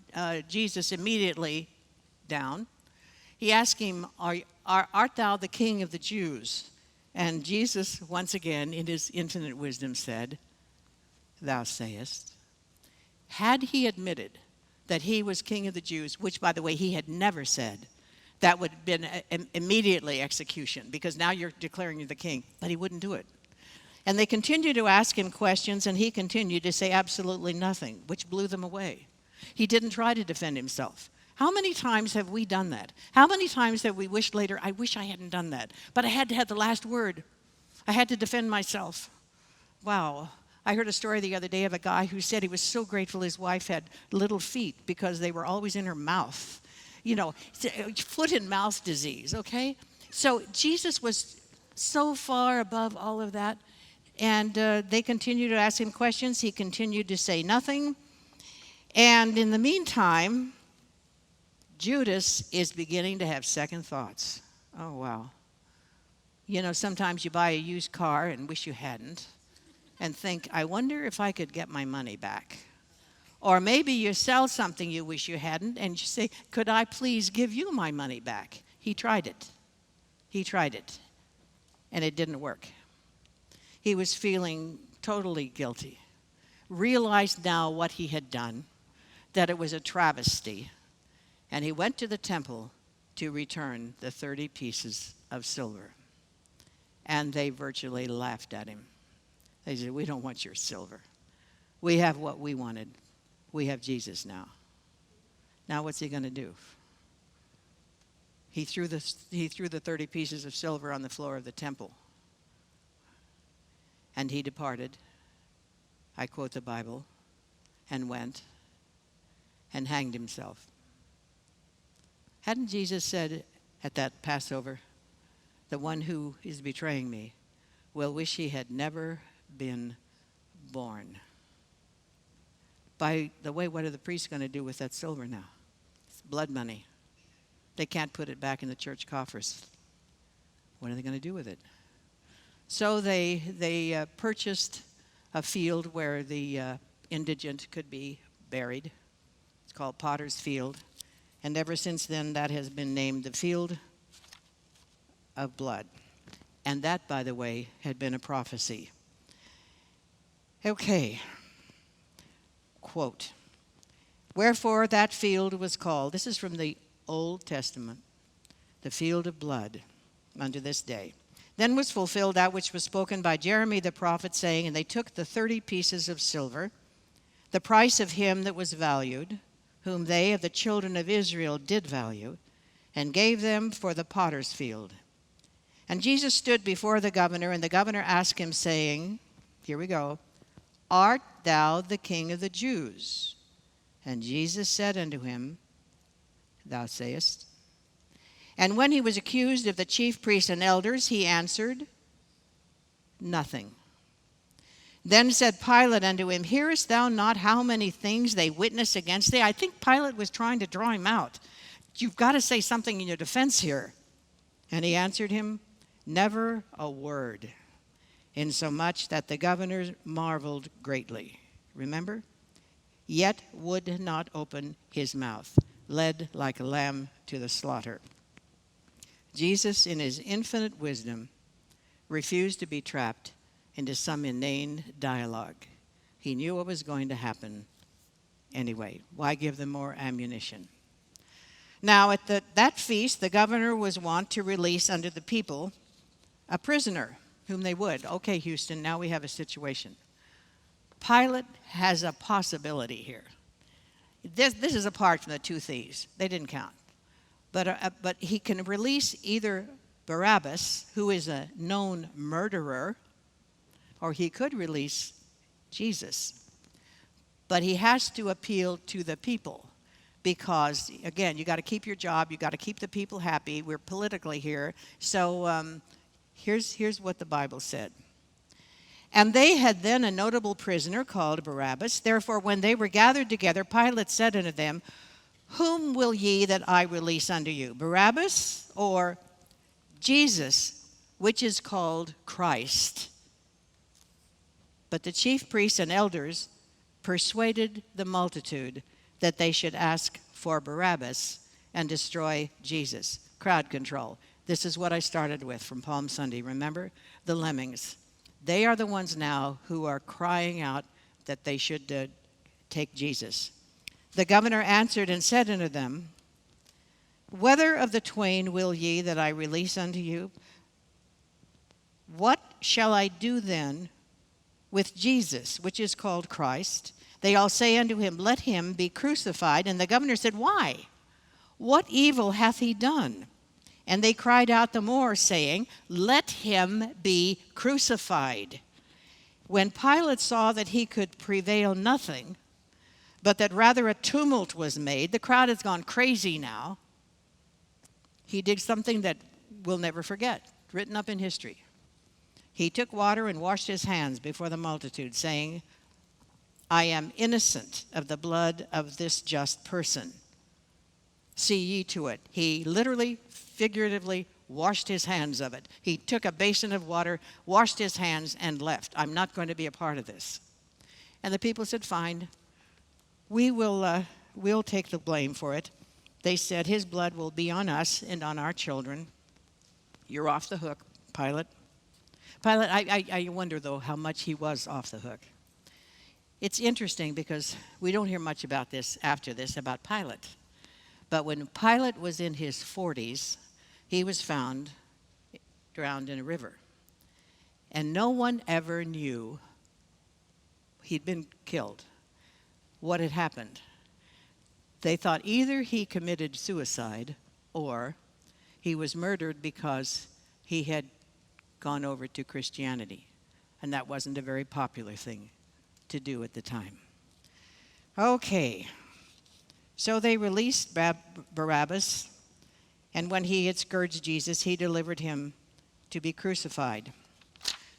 Jesus immediately down. He asked him, art thou the king of the Jews? And Jesus, once again, in his infinite wisdom, said, thou sayest. Had he admitted that he was king of the Jews, which, by the way, he had never said, that would have been immediately execution, because now you're declaring you're the king. But he wouldn't do it. And they continued to ask him questions, and he continued to say absolutely nothing, which blew them away. He didn't try to defend himself. How many times have we done that? How many times have we wished later, I wish I hadn't done that, but I had to have the last word. I had to defend myself. Wow, I heard a story the other day of a guy who said he was so grateful his wife had little feet because they were always in her mouth. You know, foot and mouth disease, okay? So Jesus was so far above all of that. And they continued to ask him questions. He continued to say nothing. And in the meantime, Judas is beginning to have second thoughts. Oh, wow. You know, sometimes you buy a used car and wish you hadn't, and think, I wonder if I could get my money back. Or maybe you sell something you wish you hadn't, and you say, could I please give you my money back? He tried it. He tried it, and it didn't work. He was feeling totally guilty, realized now what he had done, that it was a travesty, and he went to the temple to return the 30 pieces of silver. And they virtually laughed at him. They said, we don't want your silver. We have what we wanted. We have Jesus now. Now what's he going to do? He threw the 30 pieces of silver on the floor of the temple. And he departed, I quote the Bible, and went and hanged himself. Hadn't Jesus said at that Passover, the one who is betraying me will wish he had never been born? By the way, what are the priests going to do with that silver now? It's blood money. They can't put it back in the church coffers. What are they going to do with it? So they purchased a field where the indigent could be buried. It's called Potter's Field. And ever since then, that has been named the Field of Blood. And that, by the way, had been a prophecy. Okay. Quote, wherefore that field was called, this is from the Old Testament, the field of blood unto this day. Then was fulfilled that which was spoken by Jeremy the prophet, saying, and they took the 30 pieces of silver, the price of him that was valued, whom they of the children of Israel did value, and gave them for the potter's field. And Jesus stood before the governor, and the governor asked him, saying, here we go, art thou the King of the Jews? And Jesus said unto him, thou sayest. And when he was accused of the chief priests and elders, he answered, nothing. Then said Pilate unto him, hearest thou not how many things they witness against thee? I think Pilate was trying to draw him out. You've got to say something in your defense here. And he answered him, never a word, insomuch that the governor marveled greatly. Remember? Yet would not open his mouth, led like a lamb to the slaughter. Jesus, in his infinite wisdom, refused to be trapped into some inane dialogue. He knew what was going to happen anyway. Why give them more ammunition? Now, at that feast, the governor was wont to release unto the people a prisoner, whom they would. Okay, Houston, now we have a situation. Pilate has a possibility here. This is apart from the two thieves. They didn't count. But he can release either Barabbas, who is a known murderer, or he could release Jesus. But he has to appeal to the people because, again, you got to keep your job. You got to keep the people happy. We're politically here. So here's what the Bible said. And they had then a notable prisoner called Barabbas. Therefore, when they were gathered together, Pilate said unto them, whom will ye that I release unto you, Barabbas or Jesus, which is called Christ? But the chief priests and elders persuaded the multitude that they should ask for Barabbas and destroy Jesus. Crowd control. This is what I started with from Palm Sunday. Remember? The lemmings. They are the ones now who are crying out that they should take Jesus. The governor answered and said unto them, whether of the twain will ye that I release unto you? What shall I do then with Jesus, which is called Christ? They all say unto him, let him be crucified. And the governor said, why? What evil hath he done? And they cried out the more, saying, let him be crucified. When Pilate saw that he could prevail nothing, but that rather a tumult was made, the crowd has gone crazy now, he did something that we'll never forget, written up in history. He took water and washed his hands before the multitude, saying, I am innocent of the blood of this just person. See ye to it. He literally, figuratively washed his hands of it. He took a basin of water, washed his hands, and left. I'm not going to be a part of this. And the people said, fine, we'll take the blame for it. They said, his blood will be on us and on our children. You're off the hook, Pilate. Pilate, I wonder, though, how much he was off the hook. It's interesting because we don't hear much about this after this, about Pilate. But when Pilate was in his 40s, he was found drowned in a river. And no one ever knew he'd been killed, what had happened. They thought either he committed suicide or he was murdered because he had gone over to Christianity. And that wasn't a very popular thing to do at the time. Okay. So they released Barabbas, and when he had scourged Jesus, he delivered him to be crucified.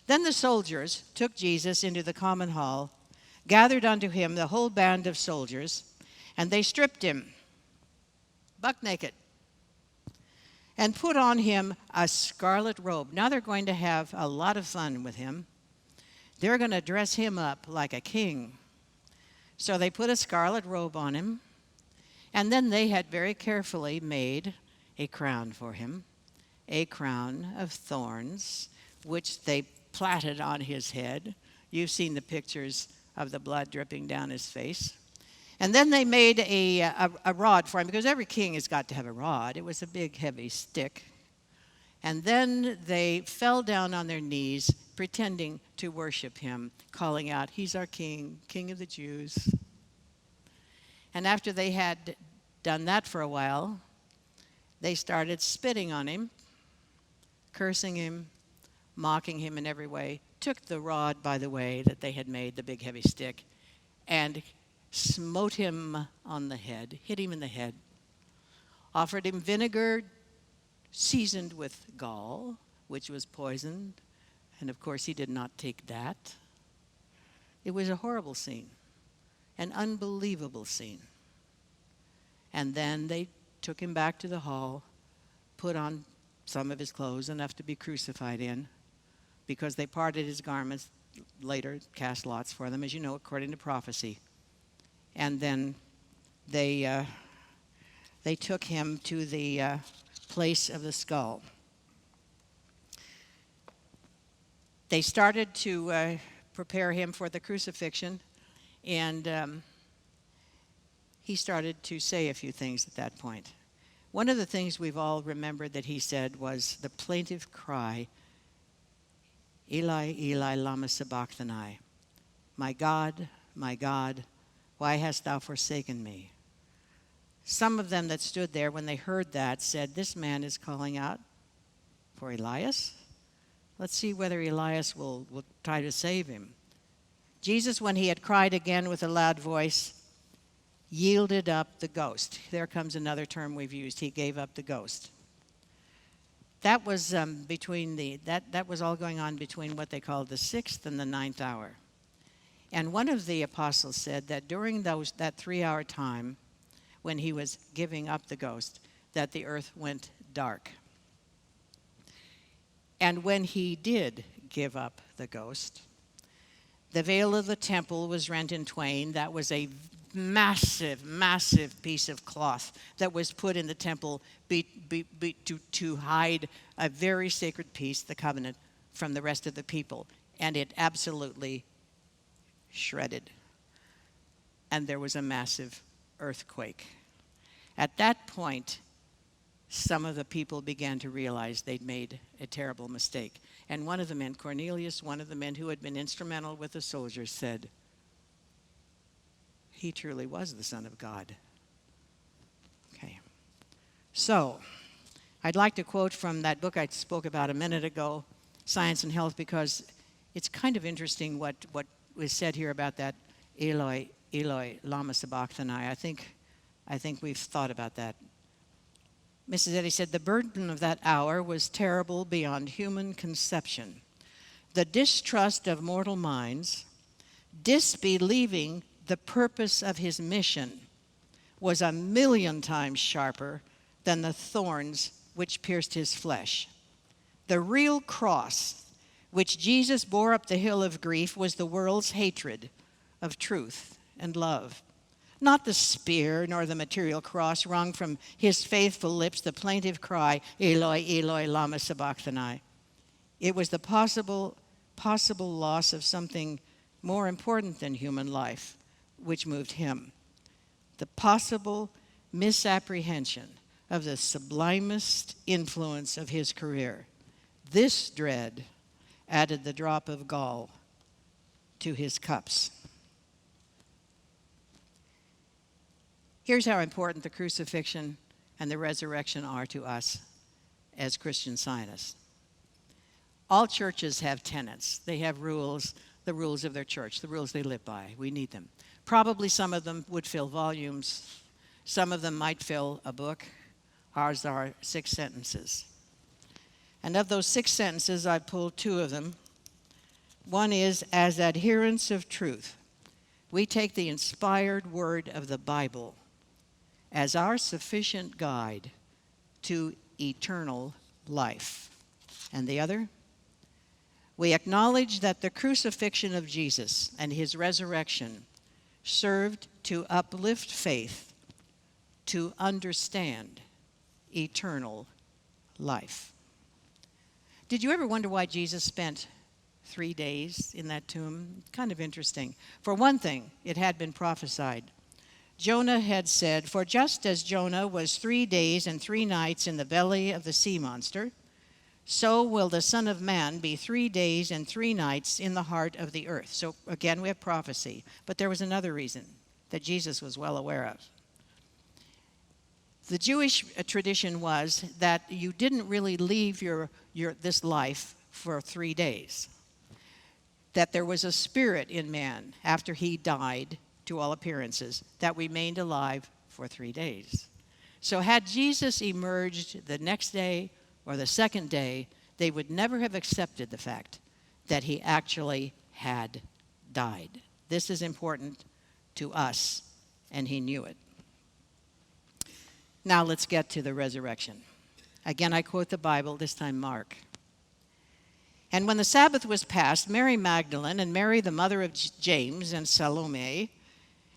Then the soldiers took Jesus into the common hall, gathered unto him the whole band of soldiers, and they stripped him, buck naked, and put on him a scarlet robe. Now they're going to have a lot of fun with him. They're going to dress him up like a king. So they put a scarlet robe on him, and then they had very carefully made a crown for him, a crown of thorns, which they plaited on his head. You've seen the pictures of the blood dripping down his face. And then they made a rod for him, because every king has got to have a rod. It was a big, heavy stick. And then they fell down on their knees, pretending to worship him, calling out, he's our king, king of the Jews. And after they had done that for a while, they started spitting on him, cursing him, mocking him in every way, took the rod, by the way, that they had made, the big heavy stick, and smote him on the head, hit him in the head, offered him vinegar seasoned with gall, which was poisoned, and of course he did not take that. It was a horrible scene, an unbelievable scene. And then they took him back to the hall, put on some of his clothes, enough to be crucified in, because they parted his garments, later cast lots for them, as you know, according to prophecy. And then they took him to the place of the skull. They started to prepare him for the crucifixion, and he started to say a few things at that point. One of the things we've all remembered that he said was the plaintive cry, Eli, Eli, lama sabachthani. My God, why hast thou forsaken me? Some of them that stood there when they heard that said, this man is calling out for Elias. Let's see whether Elias will try to save him. Jesus, when he had cried again with a loud voice, yielded up the ghost. There comes another term we've used. He gave up the ghost. That was that was all going on between what they called the 6th and the 9th hour. And one of the apostles said that during that 3-hour time when he was giving up the ghost, that the earth went dark. And when he did give up the ghost, the veil of the temple was rent in twain. That was a massive, massive piece of cloth that was put in the temple to hide a very sacred piece, the covenant, from the rest of the people. And it absolutely shredded. And there was a massive earthquake. At that point, some of the people began to realize they'd made a terrible mistake. And one of the men, Cornelius, one of the men who had been instrumental with the soldiers, said, he truly was the Son of God. Okay. So, I'd like to quote from that book I spoke about a minute ago, Science and Health, because it's kind of interesting what was said here about that Eloi, Eloi, lama sabachthani. I think we've thought about that. Mrs. Eddy said, the burden of that hour was terrible beyond human conception. The distrust of mortal minds, disbelieving the purpose of his mission, was 1,000,000 times sharper than the thorns which pierced his flesh. The real cross which Jesus bore up the hill of grief was the world's hatred of truth and love. Not the spear nor the material cross wrung from his faithful lips the plaintive cry, Eloi, Eloi, lama sabachthani. It was the possible loss of something more important than human life which moved him. The possible misapprehension of the sublimest influence of his career. This dread added the drop of gall to his cups. Here's how important the crucifixion and the resurrection are to us as Christian Scientists. All churches have tenets. They have rules, the rules of their church, the rules they live by. We need them. Probably some of them would fill volumes. Some of them might fill a book. Ours are 6 sentences. And of those 6 sentences, I pulled 2 of them. One is, as adherents of truth, we take the inspired word of the Bible as our sufficient guide to eternal life. And the other, we acknowledge that the crucifixion of Jesus and his resurrection served to uplift faith to understand eternal life. Did you ever wonder why Jesus spent 3 days in that tomb? Kind of interesting. For one thing, it had been prophesied. Jonah had said, for just as Jonah was 3 days and 3 nights in the belly of the sea monster, so will the Son of Man be 3 days and 3 nights in the heart of the earth. So again, we have prophecy. But there was another reason that Jesus was well aware of. The Jewish tradition was that you didn't really leave this life for 3 days. That there was a spirit in man after he died, to all appearances, that remained alive for 3 days. So had Jesus emerged the next day or the second day, they would never have accepted the fact that he actually had died. This is important to us, and he knew it. Now let's get to the resurrection. Again, I quote the Bible, this time Mark. And when the Sabbath was past, Mary Magdalene and Mary, the mother of James, and Salome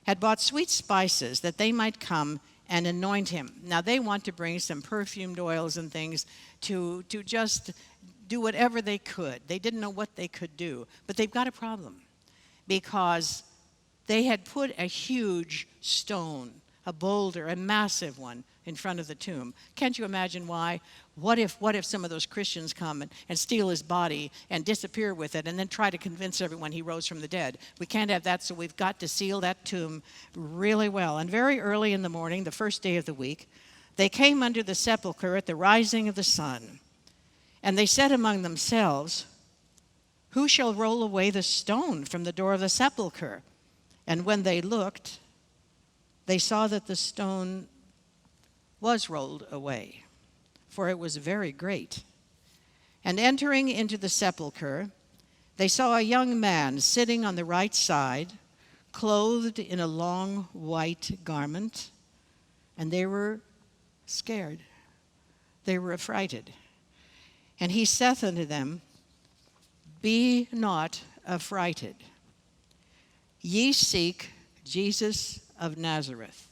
had bought sweet spices that they might come and anoint him. Now they want to bring some perfumed oils and things to just do whatever they could. They didn't know what they could do, but they've got a problem because they had put a huge stone, a boulder, a massive one, in front of the tomb. Can't you imagine why? What if some of those Christians come and steal his body and disappear with it and then try to convince everyone he rose from the dead? We can't have that, so we've got to seal that tomb really well. And very early in the morning, the first day of the week, they came under the sepulchre at the rising of the sun. And they said among themselves, who shall roll away the stone from the door of the sepulchre? And when they looked, they saw that the stone was rolled away, for it was very great. And entering into the sepulchre, they saw a young man sitting on the right side, clothed in a long white garment, and they were scared. They were affrighted. And he saith unto them, be not affrighted. Ye seek Jesus of Nazareth,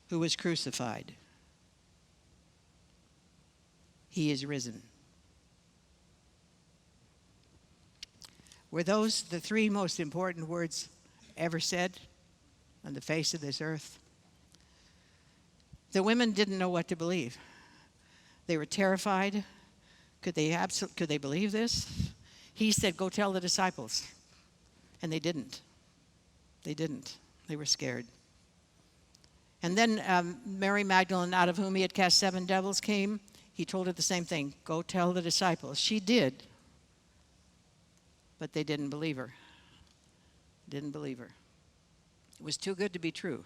who was crucified. He is risen. Were those the 3 most important words ever said on the face of this earth? The women didn't know what to believe. They were terrified. Could they believe this? He said, go tell the disciples. And they didn't. They didn't. They were scared. And then Mary Magdalene, out of whom he had cast 7 devils, came. He told her the same thing. Go tell the disciples. She did. But they didn't believe her. Didn't believe her. It was too good to be true.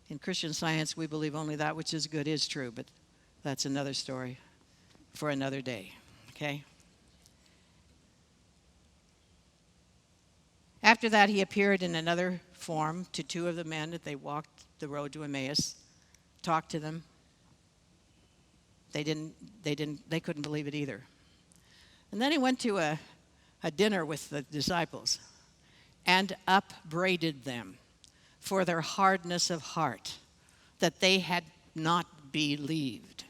In Christian Science, we believe only that which is good is true, but that's another story for another day, okay? After that, he appeared in another form to two of the men that they walked the road to Emmaus, talked to them. They couldn't believe it either. And then he went to a dinner with the disciples and upbraided them for their hardness of heart, that they had not believed.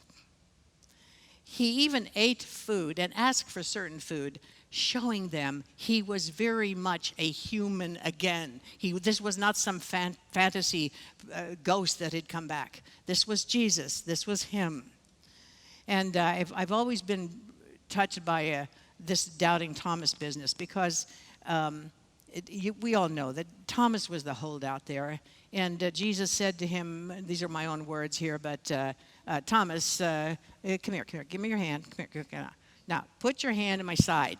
He even ate food and asked for certain food, showing them he was very much a human again. This was not some fantasy ghost that had come back. This was Jesus. This was him. And I've always been touched by this doubting Thomas business, because we all know that Thomas was the holdout there. And Jesus said to him, these are my own words here, but Thomas, come here, give me your hand. Come here. Now, put your hand in my side.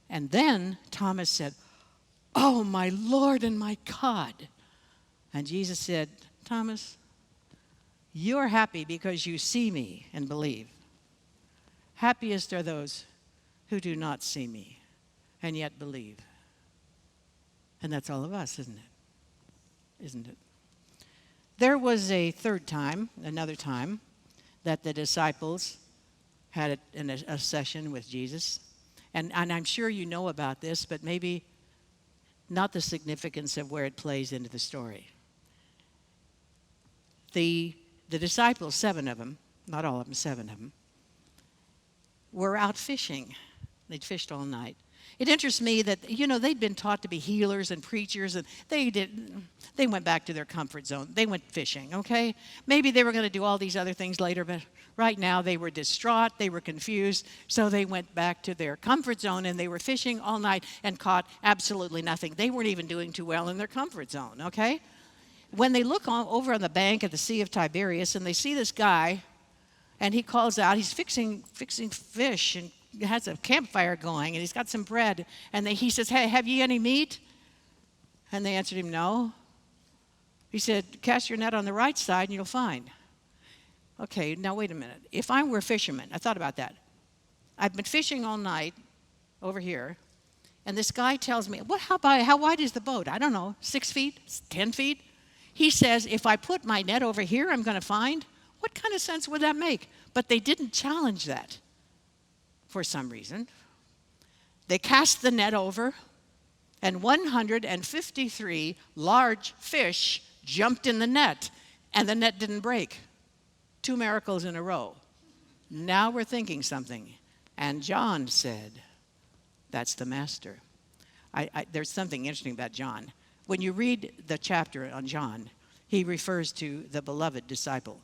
And then Thomas said, "Oh, my Lord and my God." And Jesus said, "Thomas, you're happy because you see me and believe. Happiest are those who do not see me and yet believe." And that's all of us, isn't it? Isn't it? There was another time, that the disciples had a session with Jesus. And I'm sure you know about this, but maybe not the significance of where it plays into the story. The disciples, 7 of them, not all of them, 7 of them, were out fishing. They'd fished all night. It interests me that, they'd been taught to be healers and preachers, and they went back to their comfort zone. They went fishing, okay? Maybe they were going to do all these other things later, but right now they were distraught, they were confused, so they went back to their comfort zone, and they were fishing all night and caught absolutely nothing. They weren't even doing too well in their comfort zone, okay? When they look over on the bank at the Sea of Tiberias, and they see this guy, and he calls out, he's fixing fish, and has a campfire going, and he's got some bread, and he says, "Hey, have ye any meat?" And they answered him, "No." He said, "Cast your net on the right side and you'll find." Okay, now wait a minute. If I were a fisherman, I thought about that. I've been fishing all night over here, and this guy tells me, how wide is the boat? I don't know, 6 feet, 10 feet? He says, if I put my net over here, I'm going to find. What kind of sense would that make? But they didn't challenge that for some reason. They cast the net over, and 153 large fish jumped in the net, and the net didn't break. 2 miracles in a row. Now we're thinking something. And John said, "That's the master." There's something interesting about John. When you read the chapter on John, he refers to the beloved disciple.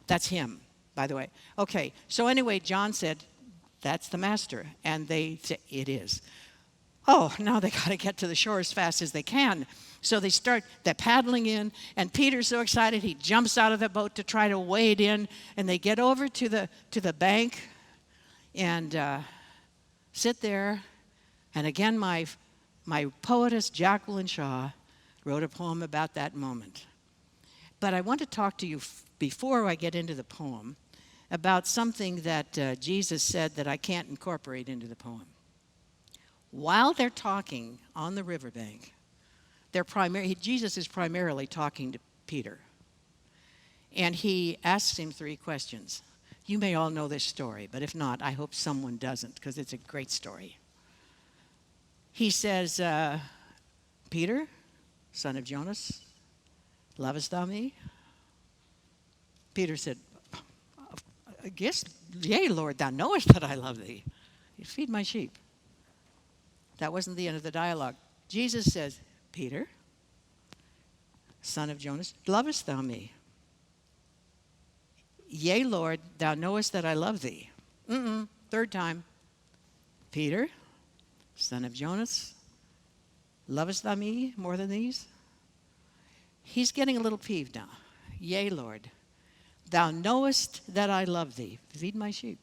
That's him, by the way. Okay, so anyway, John said, "That's the master." And they said, "It is." Oh, now they got to get to the shore as fast as they can. So they're paddling in, and Peter's so excited, he jumps out of the boat to try to wade in, and they get over to the bank and sit there. And again, my poetess, Jacqueline Shaw, wrote a poem about that moment. But I want to talk to you before I get into the poem about something that Jesus said that I can't incorporate into the poem. While they're talking on the riverbank, Jesus is primarily talking to Peter. And he asks him 3 questions. You may all know this story, but if not, I hope someone doesn't, because it's a great story. He says, "Peter, son of Jonas, lovest thou me?" Peter said, "I guess, yea, Lord, thou knowest that I love thee. You feed my sheep." That wasn't the end of the dialogue. Jesus says, "Peter, son of Jonas, lovest thou me?" "Yea, Lord, thou knowest that I love thee." 3rd time. "Peter, son of Jonas, lovest thou me more than these?" He's getting a little peeved now. "Yea, Lord, thou knowest that I love thee. Feed my sheep."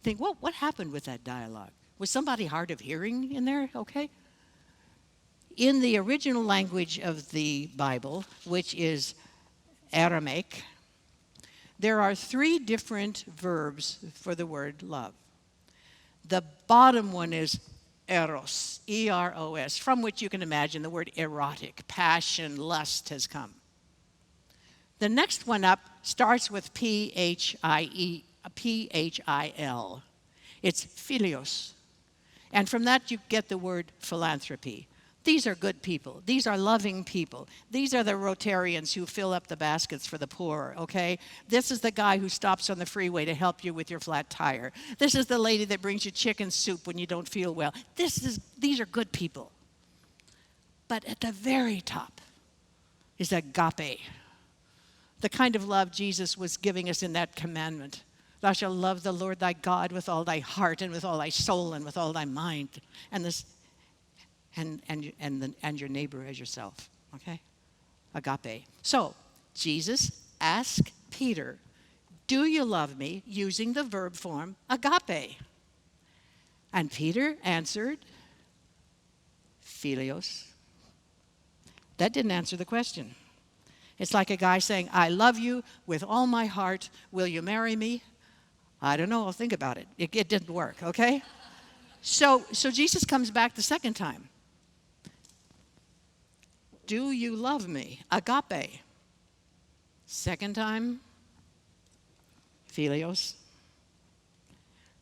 Think, what happened with that dialogue? Was somebody hard of hearing in there? Okay. In the original language of the Bible, which is Aramaic, there are 3 different verbs for the word love. The bottom one is eros, E-R-O-S, from which you can imagine the word erotic, passion, lust has come. The next one up starts with P-H-I-L. It's philios. And from that you get the word philanthropy. These are good people. These are loving people. These are the Rotarians who fill up the baskets for the poor, okay? This is the guy who stops on the freeway to help you with your flat tire. This is the lady that brings you chicken soup when you don't feel well. These are good people. But at the very top is agape, the kind of love Jesus was giving us in that commandment. Thou shalt love the Lord thy God with all thy heart and with all thy soul and with all thy mind. And your neighbor as yourself, okay? Agape. So, Jesus asked Peter, do you love me? Using the verb form agape. And Peter answered, philios. That didn't answer the question. It's like a guy saying, I love you with all my heart. Will you marry me? I don't know. I'll think about it. It didn't work, okay? So Jesus comes back the second time. Do you love me? Agape. Second time, philios.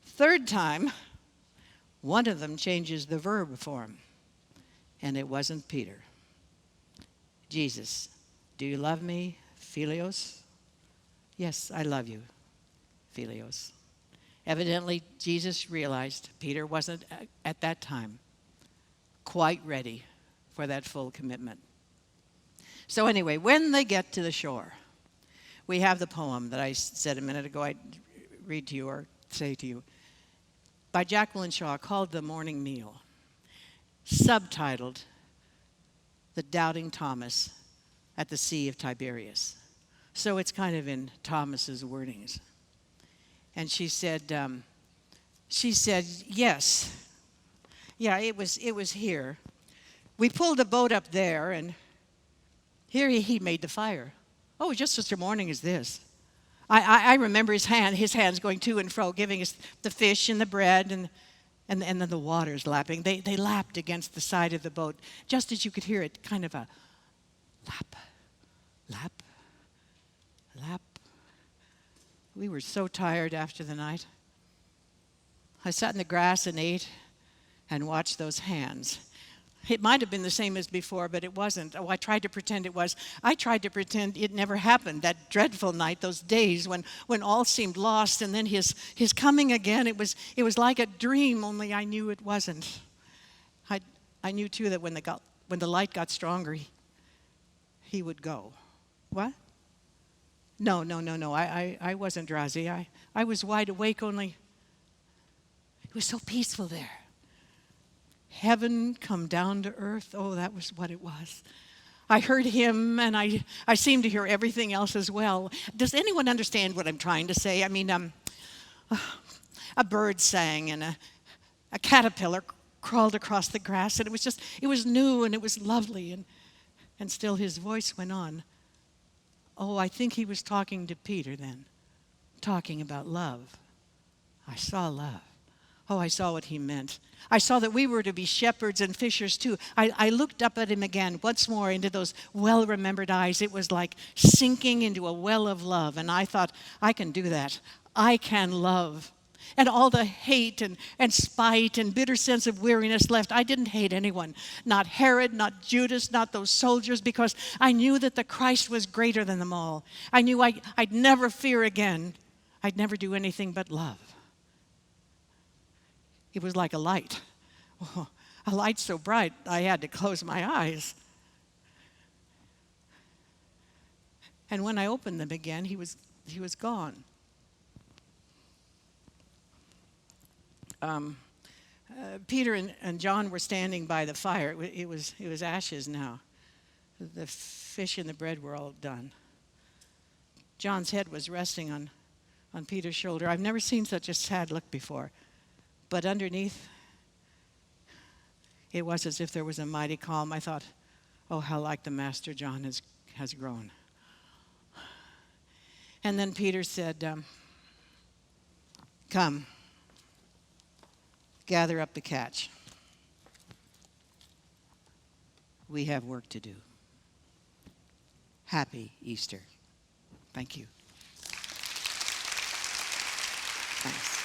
Third time, one of them changes the verb form, and it wasn't Peter. Jesus, do you love me? Philios. Yes, I love you. Philios. Evidently, Jesus realized Peter wasn't at that time quite ready for that full commitment. So anyway, when they get to the shore, we have the poem that I said a minute ago I'd read to you or say to you, by Jacqueline Shaw, called The Morning Meal, subtitled The Doubting Thomas at the Sea of Tiberias. So it's kind of in Thomas's wordings. And she said, yes. Yeah, it was here. We pulled the boat up there, and here he made the fire. Oh, just such a morning as this. I remember his hands going to and fro, giving us the fish and the bread, and then the waters lapping. They lapped against the side of the boat, just as you could hear it, kind of a lap, lap, lap. We were so tired after the night. I sat in the grass and ate and watched those hands. It might have been the same as before, but it wasn't. Oh, I tried to pretend it was. I tried to pretend it never happened, that dreadful night, those days when all seemed lost, and then his coming again, it was like a dream, only I knew it wasn't. I knew, too, that when the light got stronger, he would go. What? No. I wasn't drowsy. I was wide awake, only it was so peaceful there. Heaven come down to earth. Oh, that was what it was. I heard him, and I seemed to hear everything else as well. Does anyone understand what I'm trying to say? I mean, a bird sang, and a caterpillar crawled across the grass, and it was new, and it was lovely, and still his voice went on. Oh, I think he was talking to Peter then, talking about love. I saw love. Oh, I saw what he meant. I saw that we were to be shepherds and fishers too. I looked up at him again, once more, into those well-remembered eyes. It was like sinking into a well of love, and I thought, I can do that. I can love. And all the hate and spite and bitter sense of weariness left. I didn't hate anyone. Not Herod, not Judas, not those soldiers, because I knew that the Christ was greater than them all. I knew I'd never fear again. I'd never do anything but love. It was like a light. Oh, a light so bright I had to close my eyes. And when I opened them again, he was gone. Peter and John were standing by the fire. It was ashes now. The fish and the bread were all done. John's head was resting on Peter's shoulder. I've never seen such a sad look before. But underneath, it was as if there was a mighty calm. I thought, oh, how like the Master John has grown. And then Peter said, come, gather up the catch. We have work to do. Happy Easter. Thank you. Thanks.